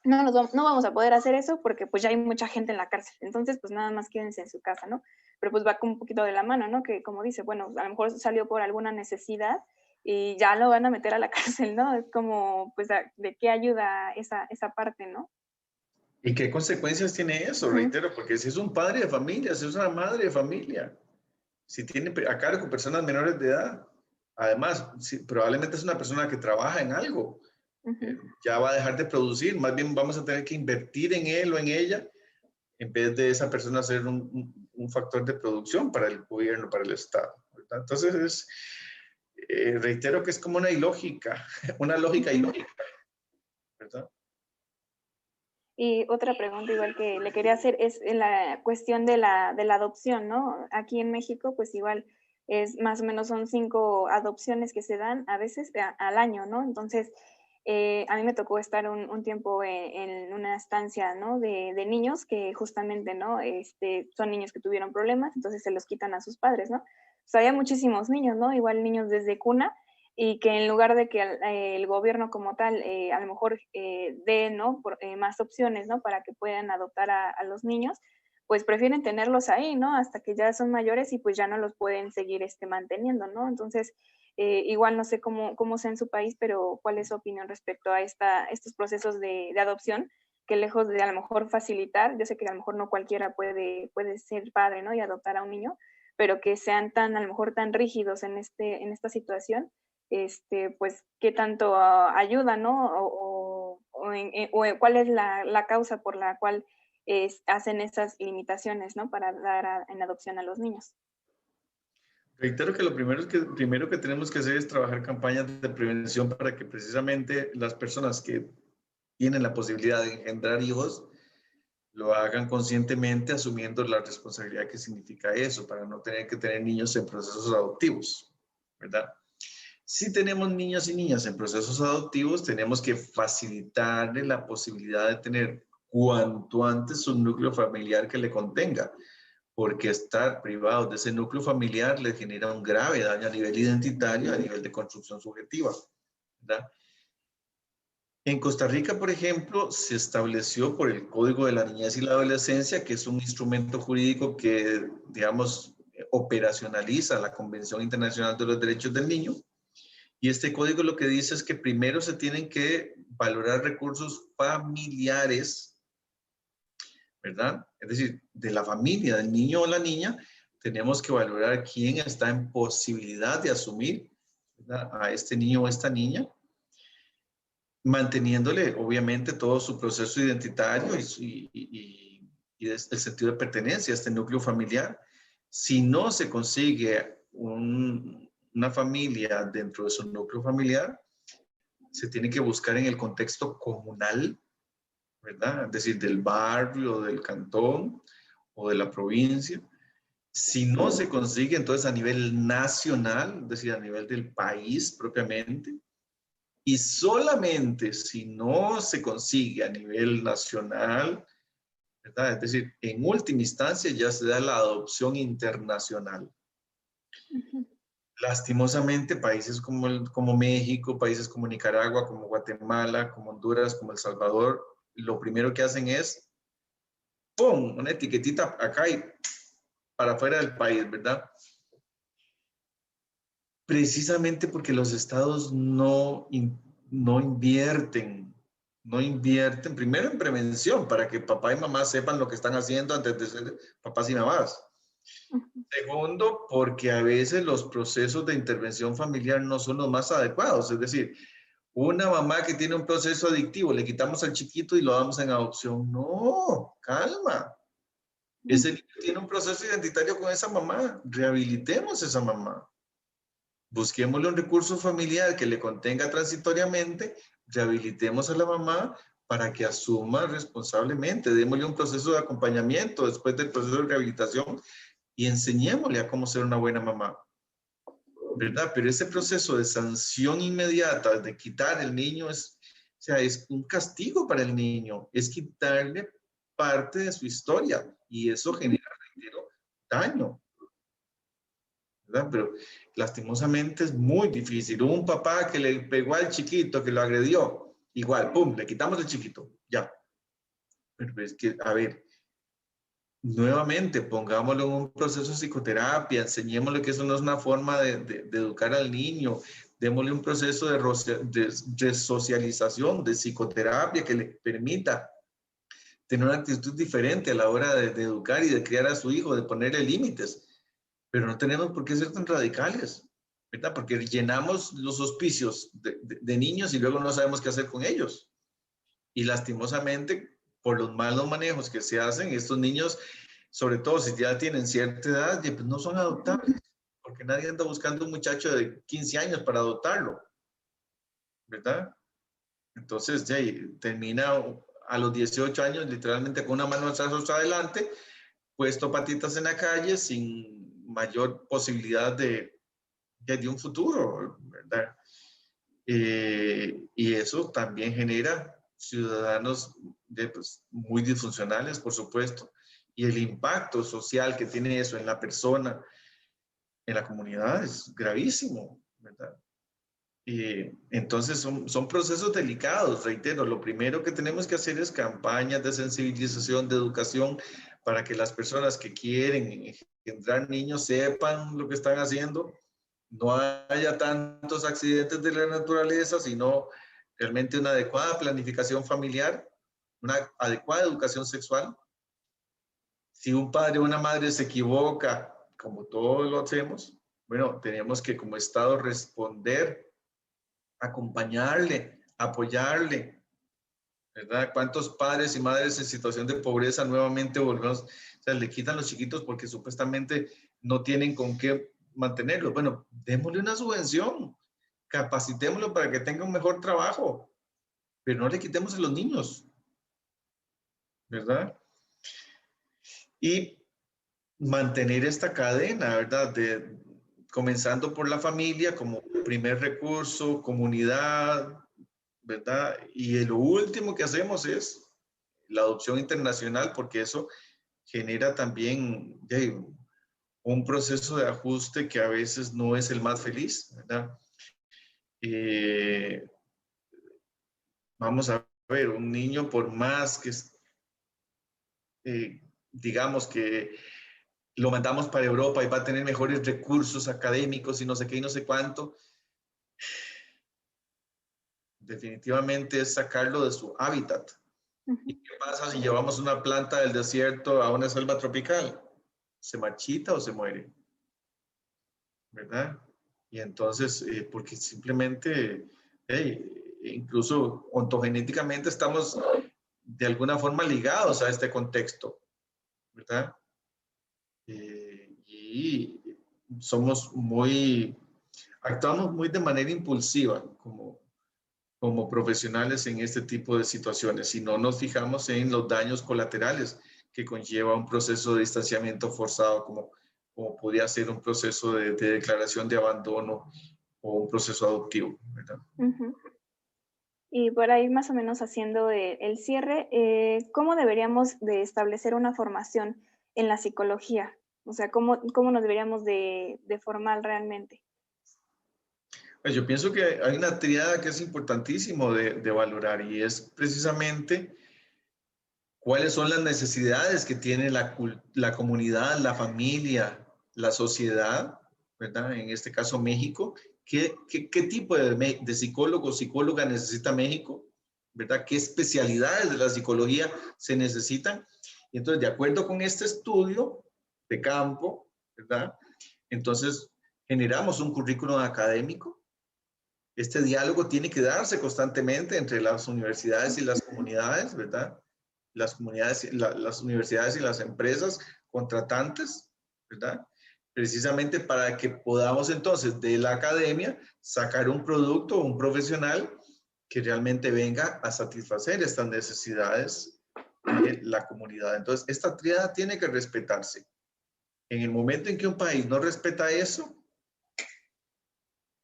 no vamos a poder hacer eso porque pues ya hay mucha gente en la cárcel. Entonces, pues nada más quédense en su casa, ¿no? Pero pues va con un poquito de la mano, ¿no? Que como dice, bueno, a lo mejor salió por alguna necesidad y ya lo van a meter a la cárcel, ¿no? Es como, pues, ¿de qué ayuda esa parte, no? ¿Y qué consecuencias tiene eso? Ujú. Reitero, porque si es un padre de familia, si es una madre de familia, si tiene a cargo personas menores de edad, además, si probablemente es una persona que trabaja en algo, Ujú. ya va a dejar de producir, más bien vamos a tener que invertir en él o en ella en vez de esa persona ser un factor de producción para el gobierno, para el Estado, ¿verdad? Entonces, reitero que es como una ilógica, una lógica Ujú. ilógica, ¿verdad? Y otra pregunta igual que le quería hacer es en la cuestión de la adopción, ¿no? Aquí en México, pues igual es más o menos son 5 adopciones que se dan a veces al año, ¿no? Entonces, a mí me tocó estar un tiempo en una estancia, ¿no? De niños que justamente, ¿no? Son niños que tuvieron problemas, entonces se los quitan a sus padres, ¿no? O sea, había muchísimos niños, ¿no? Igual niños desde cuna y que en lugar de que el gobierno como tal a lo mejor dé, ¿no? Más opciones, ¿no? Para que puedan adoptar a los niños, pues prefieren tenerlos ahí, ¿no? Hasta que ya son mayores y pues ya no los pueden seguir manteniendo, ¿no? Entonces, igual no sé cómo sea en su país, pero ¿cuál es su opinión respecto a estos procesos de adopción? Que lejos de a lo mejor facilitar, yo sé que a lo mejor no cualquiera puede ser padre, ¿no? Y adoptar a un niño, pero que sean tan, a lo mejor tan rígidos en esta situación, pues, qué tanto ayuda, ¿no? O cuál es la causa por la cual hacen esas limitaciones, ¿no? Para dar en adopción a los niños. Reitero que lo primero que tenemos que hacer es trabajar campañas de prevención para que precisamente las personas que tienen la posibilidad de engendrar hijos lo hagan conscientemente, asumiendo la responsabilidad que significa eso, para no tener que tener niños en procesos adoptivos, ¿verdad? Si tenemos niños y niñas en procesos adoptivos, tenemos que facilitarle la posibilidad de tener cuanto antes un núcleo familiar que le contenga, porque estar privados de ese núcleo familiar les genera un grave daño a nivel identitario, a nivel de construcción subjetiva, ¿verdad? En Costa Rica, por ejemplo, se estableció por el Código de la Niñez y la Adolescencia, que es un instrumento jurídico que, digamos, operacionaliza la Convención Internacional de los Derechos del Niño. Y este código lo que dice es que primero se tienen que valorar recursos familiares, ¿verdad? Es decir, de la familia, del niño o la niña, tenemos que valorar quién está en posibilidad de asumir, ¿verdad?, a este niño o esta niña, manteniéndole obviamente todo su proceso identitario y el sentido de pertenencia a este núcleo familiar. Si no se consigue una familia dentro de su núcleo familiar, se tiene que buscar en el contexto comunal, ¿verdad? Es decir, del barrio, del cantón o de la provincia. Si no se consigue, entonces a nivel nacional, es decir, a nivel del país propiamente. Y solamente si no se consigue a nivel nacional, ¿verdad?, es decir, en última instancia ya se da la adopción internacional. Ujú. Lastimosamente, países como México, países como Nicaragua, como Guatemala, como Honduras, como El Salvador, lo primero que hacen es, ¡pum!, una etiquetita acá y para afuera del país, ¿verdad? Precisamente porque los estados no invierten primero en prevención para que papá y mamá sepan lo que están haciendo antes de ser papás y mamás. Segundo, porque a veces los procesos de intervención familiar no son los más adecuados. Es decir, una mamá que tiene un proceso adictivo, le quitamos al chiquito y lo damos en adopción. No, calma. Ese niño tiene un proceso identitario con esa mamá. Rehabilitemos a esa mamá. Busquémosle un recurso familiar que le contenga transitoriamente, rehabilitemos a la mamá para que asuma responsablemente, démosle un proceso de acompañamiento después del proceso de rehabilitación y enseñémosle a cómo ser una buena mamá, ¿verdad? Pero ese proceso de sanción inmediata, de quitar el niño, o sea, es un castigo para el niño, es quitarle parte de su historia y eso genera, reitero, daño, ¿verdad? Pero lastimosamente es muy difícil. Hubo un papá que le pegó al chiquito, que lo agredió, igual, pum, le quitamos el chiquito, ya. Pero es que, a ver, nuevamente, pongámoslo en un proceso de psicoterapia, enseñémosle que eso no es una forma de educar al niño, démosle un proceso de socialización, de psicoterapia que le permita tener una actitud diferente a la hora de educar y de criar a su hijo, de ponerle límites. Pero no tenemos por qué ser tan radicales, ¿verdad? Porque llenamos los hospicios de niños y luego no sabemos qué hacer con ellos. Y lastimosamente, por los malos manejos que se hacen, estos niños, sobre todo si ya tienen cierta edad, pues no son adoptables, porque nadie anda buscando un muchacho de 15 años para adoptarlo, ¿verdad? Entonces, ya termina a los 18 años literalmente con una mano atrás adelante, puesto patitas en la calle sin mayor posibilidad de un futuro, ¿verdad? Y eso también genera ciudadanos pues, muy disfuncionales, por supuesto, y el impacto social que tiene eso en la persona, en la comunidad, es gravísimo, ¿verdad? Entonces son procesos delicados, reitero, lo primero que tenemos que hacer es campañas de sensibilización, de educación, para que las personas que quieren engendrar niños sepan lo que están haciendo, no haya tantos accidentes de la naturaleza, sino realmente una adecuada planificación familiar, una adecuada educación sexual. Si un padre o una madre se equivoca, como todos lo hacemos, bueno, tenemos que como Estado responder, acompañarle, apoyarle, ¿verdad? ¿Cuántos padres y madres en situación de pobreza nuevamente volvemos, o sea, le quitan los chiquitos porque supuestamente no tienen con qué mantenerlo? Bueno, démosle una subvención, capacitémoslo para que tenga un mejor trabajo, pero no le quitemos a los niños, ¿verdad? Y mantener esta cadena, ¿verdad? Comenzando por la familia como primer recurso, comunidad, ¿verdad? Y lo último que hacemos es la adopción internacional, porque eso genera también un proceso de ajuste que a veces no es el más feliz, ¿verdad? Eh, Vamos a ver, un niño por más que, digamos que lo mandamos para Europa y va a tener mejores recursos académicos y no sé qué y no sé cuánto, definitivamente es sacarlo de su hábitat. ¿Y qué pasa si llevamos una planta del desierto a una selva tropical? ¿Se marchita o se muere? ¿Verdad? Y entonces, porque simplemente, incluso ontogenéticamente estamos de alguna forma ligados a este contexto, ¿verdad? Y somos actuamos muy de manera impulsiva como profesionales en este tipo de situaciones si no nos fijamos en los daños colaterales que conlleva un proceso de distanciamiento forzado como podría ser un proceso de declaración de abandono o un proceso adoptivo, ¿verdad? Y por ahí más o menos haciendo el cierre, ¿cómo deberíamos de establecer una formación en la psicología? O sea, ¿cómo nos deberíamos de formar realmente? Pues yo pienso que hay una triada que es importantísimo de valorar y es precisamente cuáles son las necesidades que tiene la comunidad, la familia, la sociedad, ¿verdad? En este caso México. ¿Qué tipo de psicólogo o psicóloga necesita México? ¿Verdad? ¿Qué especialidades de la psicología se necesitan? Y entonces, de acuerdo con este estudio de campo, ¿verdad? Entonces, generamos un currículum académico. Este diálogo tiene que darse constantemente entre las universidades y las comunidades, ¿verdad? Las comunidades, las universidades y las empresas contratantes, ¿verdad? Precisamente para que podamos entonces de la academia sacar un producto, un profesional que realmente venga a satisfacer estas necesidades de la comunidad. Entonces, esta tríada tiene que respetarse. En el momento en que un país no respeta eso,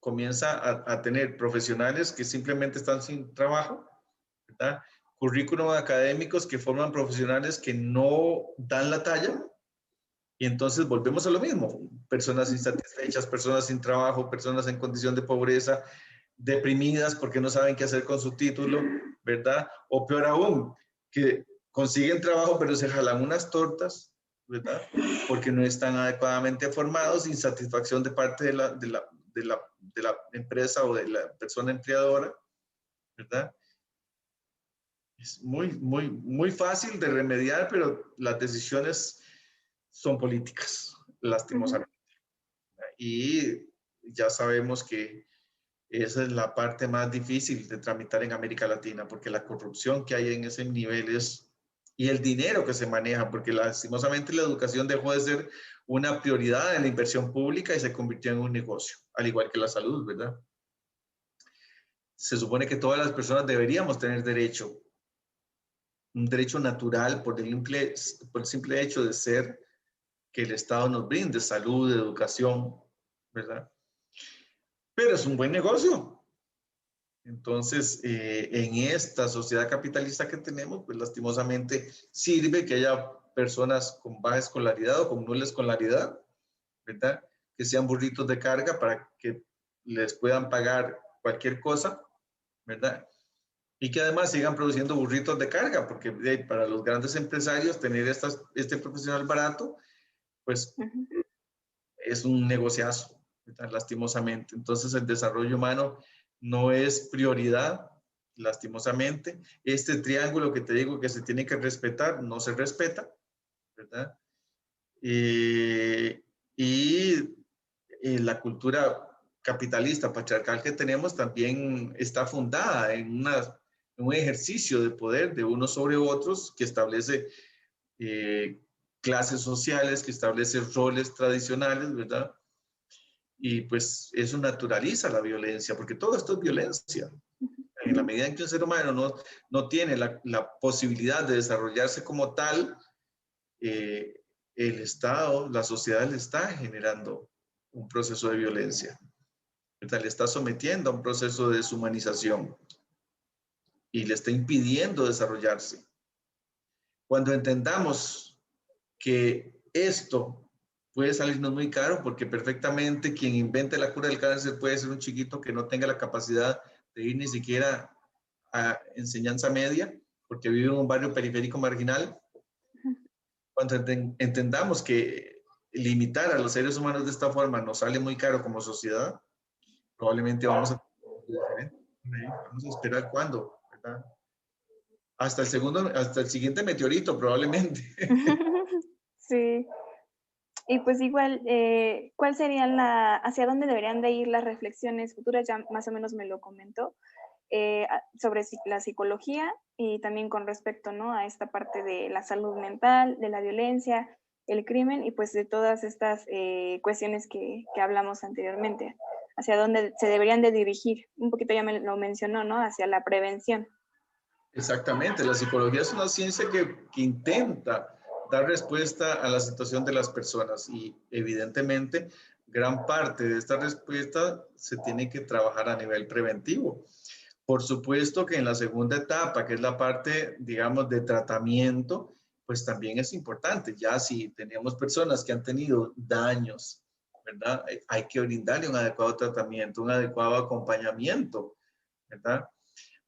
comienza a tener profesionales que simplemente están sin trabajo, ¿verdad? Currículum académicos que forman profesionales que no dan la talla y entonces volvemos a lo mismo. Personas insatisfechas, personas sin trabajo, personas en condición de pobreza, deprimidas porque no saben qué hacer con su título, ¿verdad? O peor aún, que consiguen trabajo pero se jalan unas tortas, ¿verdad? Porque no están adecuadamente formados, insatisfacción de parte de la empresa o de la persona empleadora, ¿verdad? Es muy fácil de remediar, pero las decisiones son políticas, lastimosamente. Y ya sabemos que esa es la parte más difícil de tramitar en América Latina, porque la corrupción que hay en ese nivel y el dinero que se maneja, porque lastimosamente la educación dejó de ser una prioridad en la inversión pública y se convirtió en un negocio, al igual que la salud, ¿verdad? Se supone que todas las personas deberíamos tener derecho, un derecho natural por el simple hecho de ser que el Estado nos brinde salud, educación, ¿verdad? Pero es un buen negocio. Entonces, en esta sociedad capitalista que tenemos, pues lastimosamente sirve que haya personas con baja escolaridad o con nula escolaridad, ¿verdad? Que sean burritos de carga para que les puedan pagar cualquier cosa, ¿verdad? Y que además sigan produciendo burritos de carga, porque para los grandes empresarios tener este profesional barato, pues es un negociazo, ¿verdad? Lastimosamente. Entonces el desarrollo humano no es prioridad, lastimosamente. Este triángulo que te digo que se tiene que respetar, no se respeta, ¿verdad? Y la cultura capitalista, patriarcal que tenemos también está fundada en un ejercicio de poder de unos sobre otros que establece clases sociales, que establece roles tradicionales, ¿verdad? y pues eso naturaliza la violencia, porque todo esto es violencia. En la medida en que un ser humano no tiene la posibilidad de desarrollarse como tal, el Estado, la sociedad le está generando un proceso de violencia, ¿verdad? Le está sometiendo a un proceso de deshumanización y le está impidiendo desarrollarse. Cuando entendamos que esto puede salirnos muy caro, porque perfectamente quien invente la cura del cáncer puede ser un chiquito que no tenga la capacidad de ir ni siquiera a enseñanza media, porque vive en un barrio periférico marginal. Cuando entendamos que limitar a los seres humanos de esta forma nos sale muy caro como sociedad, probablemente vamos a vamos a esperar cuándo, ¿verdad? Hasta el siguiente meteorito, probablemente. Sí. Y pues igual, ¿cuál sería hacia dónde deberían de ir las reflexiones futuras? Ya más o menos me lo comentó, sobre la psicología y también con respecto, ¿no?, a esta parte de la salud mental, de la violencia, el crimen y pues de todas estas cuestiones que hablamos anteriormente. Hacia dónde se deberían de dirigir. Un poquito ya me lo mencionó, ¿no? Hacia la prevención. Exactamente, la psicología es una ciencia que intenta dar respuesta a la situación de las personas y evidentemente gran parte de esta respuesta se tiene que trabajar a nivel preventivo. Por supuesto que en la segunda etapa, que es la parte, digamos, de tratamiento, pues también es importante. Ya si tenemos personas que han tenido daños, ¿verdad? Hay que brindarle un adecuado tratamiento, un adecuado acompañamiento, ¿verdad?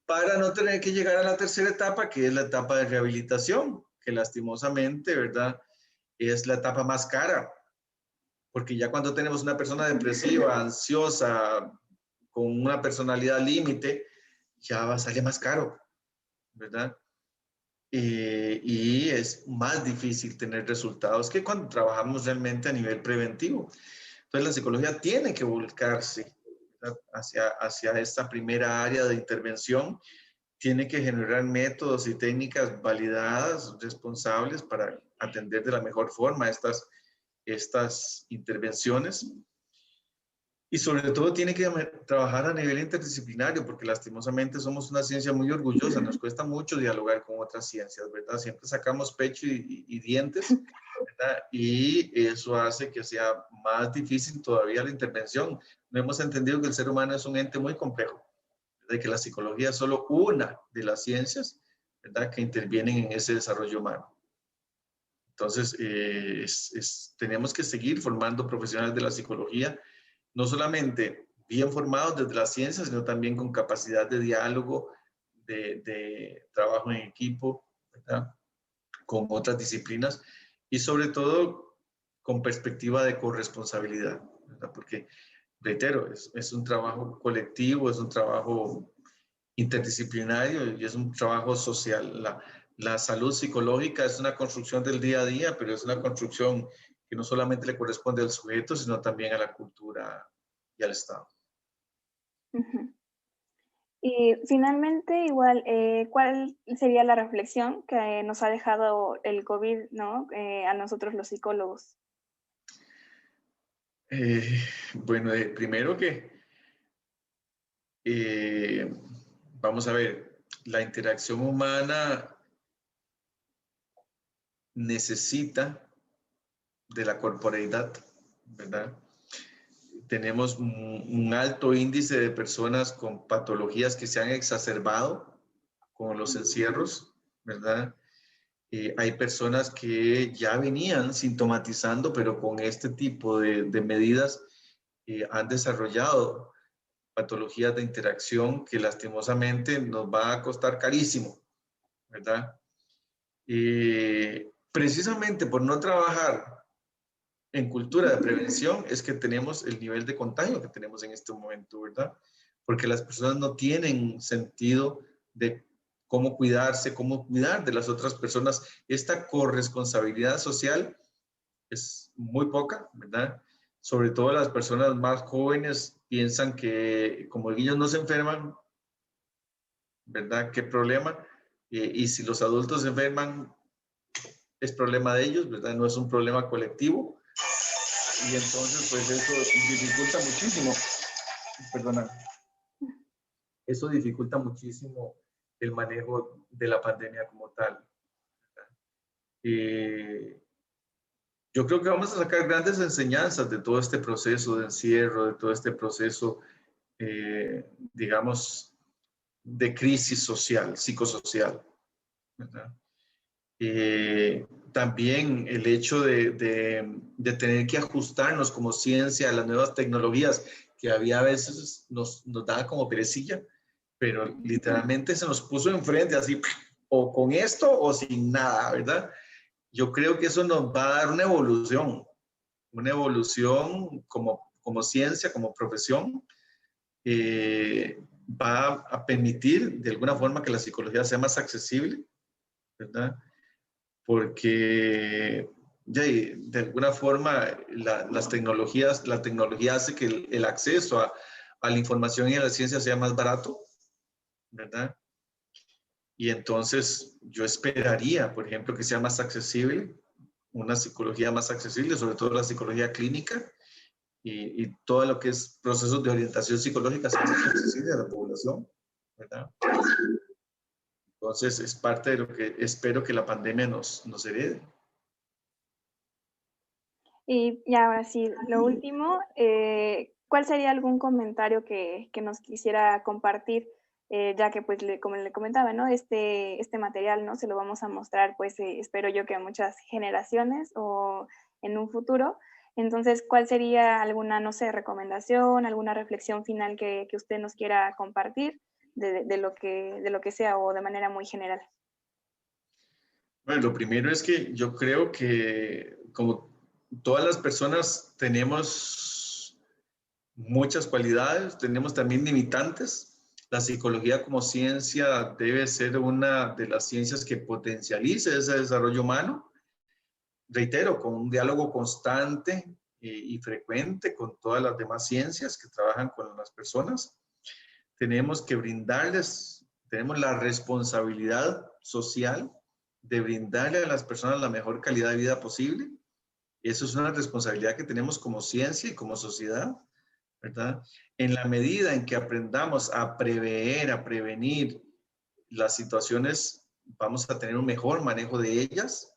Para no tener que llegar a la tercera etapa, que es la etapa de rehabilitación, que lastimosamente, ¿verdad? Es la etapa más cara, porque ya cuando tenemos una persona depresiva, ansiosa, con una personalidad límite, ya va a salir más caro, ¿verdad? Y es más difícil tener resultados que cuando trabajamos realmente a nivel preventivo. Entonces la psicología tiene que volcarse hacia esta primera área de intervención, tiene que generar métodos y técnicas validadas, responsables para atender de la mejor forma estas intervenciones. Y sobre todo tiene que trabajar a nivel interdisciplinario, porque lastimosamente somos una ciencia muy orgullosa, nos cuesta mucho dialogar con otras ciencias, ¿verdad? Siempre sacamos pecho y dientes, ¿verdad? Y eso hace que sea más difícil todavía la intervención. No hemos entendido que el ser humano es un ente muy complejo, de que la psicología es solo una de las ciencias, ¿verdad?, que intervienen en ese desarrollo humano. Entonces, tenemos que seguir formando profesionales de la psicología, no solamente bien formados desde la ciencia, sino también con capacidad de diálogo, de trabajo en equipo, ¿verdad?, con otras disciplinas y sobre todo con perspectiva de corresponsabilidad, ¿verdad? Porque, reitero, es un trabajo colectivo, es un trabajo interdisciplinario y es un trabajo social. La salud psicológica es una construcción del día a día, pero es una construcción que no solamente le corresponde al sujeto, sino también a la cultura y al Estado. Ujú. Y finalmente, igual, ¿cuál sería la reflexión que nos ha dejado el COVID, ¿no?, a nosotros los psicólogos? Eh, bueno, primero que, eh, vamos a ver, la interacción humana necesita de la corporeidad, ¿verdad? Tenemos un alto índice de personas con patologías que se han exacerbado con los encierros, ¿verdad? Hay personas que ya venían sintomatizando, pero con este tipo de medidas han desarrollado patologías de interacción que lastimosamente nos va a costar carísimo, ¿verdad? Precisamente por no trabajar en cultura de prevención es que tenemos el nivel de contagio que tenemos en este momento, ¿verdad? Porque las personas no tienen sentido de cómo cuidarse, cómo cuidar de las otras personas. Esta corresponsabilidad social es muy poca, ¿verdad? Sobre todo las personas más jóvenes piensan que como ellos no se enferman, ¿verdad? ¿Qué problema? Y si los adultos se enferman, es problema de ellos, ¿verdad? No es un problema colectivo. Y entonces, pues eso dificulta muchísimo, perdona, eso dificulta muchísimo el manejo de la pandemia como tal. Yo creo que vamos a sacar grandes enseñanzas de todo este proceso de encierro, de todo este proceso, digamos, de crisis social, psicosocial, ¿verdad? También el hecho de tener que ajustarnos como ciencia a las nuevas tecnologías, que había a veces nos daba como perecilla, pero literalmente se nos puso enfrente así, o con esto o sin nada, ¿verdad? Yo creo que eso nos va a dar una evolución como ciencia, como profesión, va a permitir de alguna forma que la psicología sea más accesible, ¿verdad? Porque de alguna forma la tecnología hace que el acceso a la información y a la ciencia sea más barato, ¿verdad? Y entonces yo esperaría, por ejemplo, que sea más accesible, una psicología más accesible, sobre todo la psicología clínica y todo lo que es procesos de orientación psicológica sea más accesible a la población, ¿verdad? Entonces es parte de lo que espero que la pandemia nos herede. Y ahora sí, lo último, ¿cuál sería algún comentario que nos quisiera compartir? Ya que, pues, como le comentaba, ¿no? Este material, ¿no? Se lo vamos a mostrar, pues, espero yo que a muchas generaciones o en un futuro. Entonces, ¿cuál sería alguna, no sé, recomendación, alguna reflexión final que usted nos quiera compartir de lo que sea o de manera muy general? Bueno, lo primero es que yo creo que como todas las personas tenemos muchas cualidades, tenemos también limitantes. La psicología como ciencia debe ser una de las ciencias que potencialice ese desarrollo humano. Reitero, con un diálogo constante y frecuente con todas las demás ciencias que trabajan con las personas. Tenemos que brindarles, tenemos la responsabilidad social de brindarle a las personas la mejor calidad de vida posible. Eso es una responsabilidad que tenemos como ciencia y como sociedad, ¿verdad? En la medida en que aprendamos a prever, a prevenir las situaciones, vamos a tener un mejor manejo de ellas,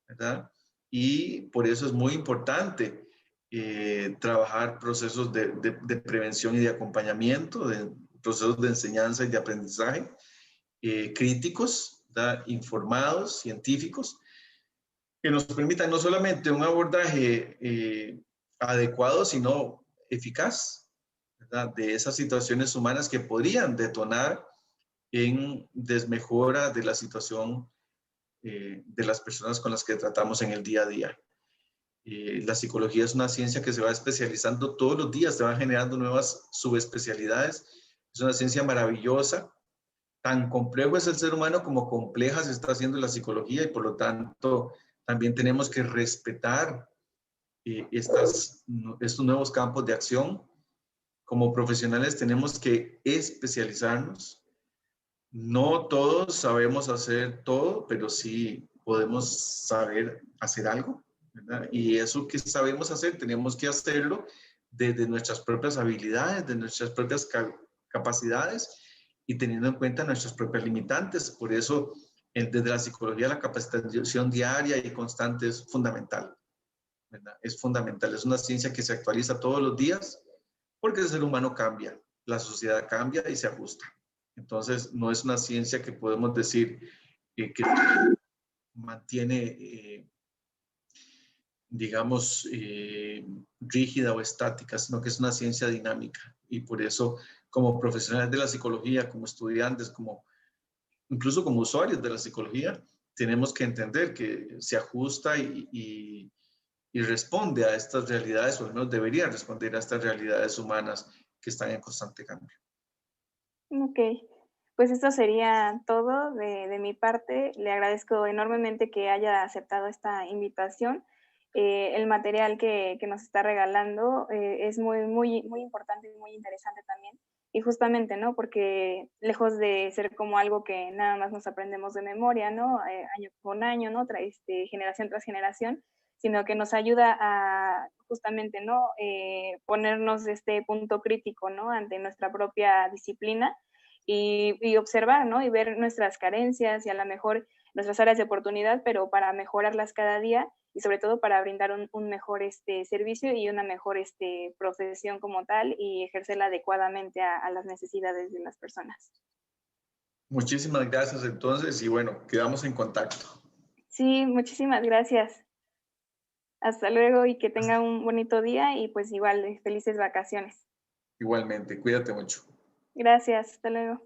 ¿verdad? Y por eso es muy importante trabajar procesos de prevención y de acompañamiento, de procesos de enseñanza y de aprendizaje críticos, ¿verdad? Informados, científicos, que nos permitan no solamente un abordaje adecuado, sino eficaz, ¿verdad? De esas situaciones humanas que podrían detonar en desmejora de la situación de las personas con las que tratamos en el día a día. La psicología es una ciencia que se va especializando todos los días, se van generando nuevas subespecialidades. Es una ciencia maravillosa. Tan complejo es el ser humano como compleja se está haciendo la psicología y por lo tanto también tenemos que respetar estos nuevos campos de acción. Como profesionales tenemos que especializarnos. No todos sabemos hacer todo, pero sí podemos saber hacer algo, ¿verdad? Y eso que sabemos hacer, tenemos que hacerlo desde nuestras propias habilidades, de nuestras propias capacidades y teniendo en cuenta nuestras propias limitantes. Por eso, desde la psicología, la capacitación diaria y constante es fundamental, ¿verdad? Es fundamental. Es una ciencia que se actualiza todos los días porque el ser humano cambia, la sociedad cambia y se ajusta. Entonces, no es una ciencia que podemos decir que mantiene, digamos, rígida o estática, sino que es una ciencia dinámica. Y por eso, como profesionales de la psicología, como estudiantes, incluso como usuarios de la psicología, tenemos que entender que se ajusta y responde a estas realidades, o al menos debería responder a estas realidades humanas que están en constante cambio. Ok, pues esto sería todo de mi parte. Le agradezco enormemente que haya aceptado esta invitación. El material que nos está regalando es muy importante y muy interesante también. Y justamente, ¿no? Porque lejos de ser como algo que nada más nos aprendemos de memoria, ¿no? Año con año, ¿no? Generación tras generación, sino que nos ayuda a justamente, ¿no? Ponernos este punto crítico, ¿no? Ante nuestra propia disciplina y observar, ¿no? Y ver nuestras carencias y a lo mejor nuestras áreas de oportunidad, pero para mejorarlas cada día y sobre todo para brindar un mejor servicio y una mejor profesión como tal y ejercerla adecuadamente a las necesidades de las personas. Muchísimas gracias entonces y bueno, quedamos en contacto. Sí, muchísimas gracias. Hasta luego y que tenga un bonito día y pues igual felices vacaciones. Igualmente, cuídate mucho. Gracias, hasta luego.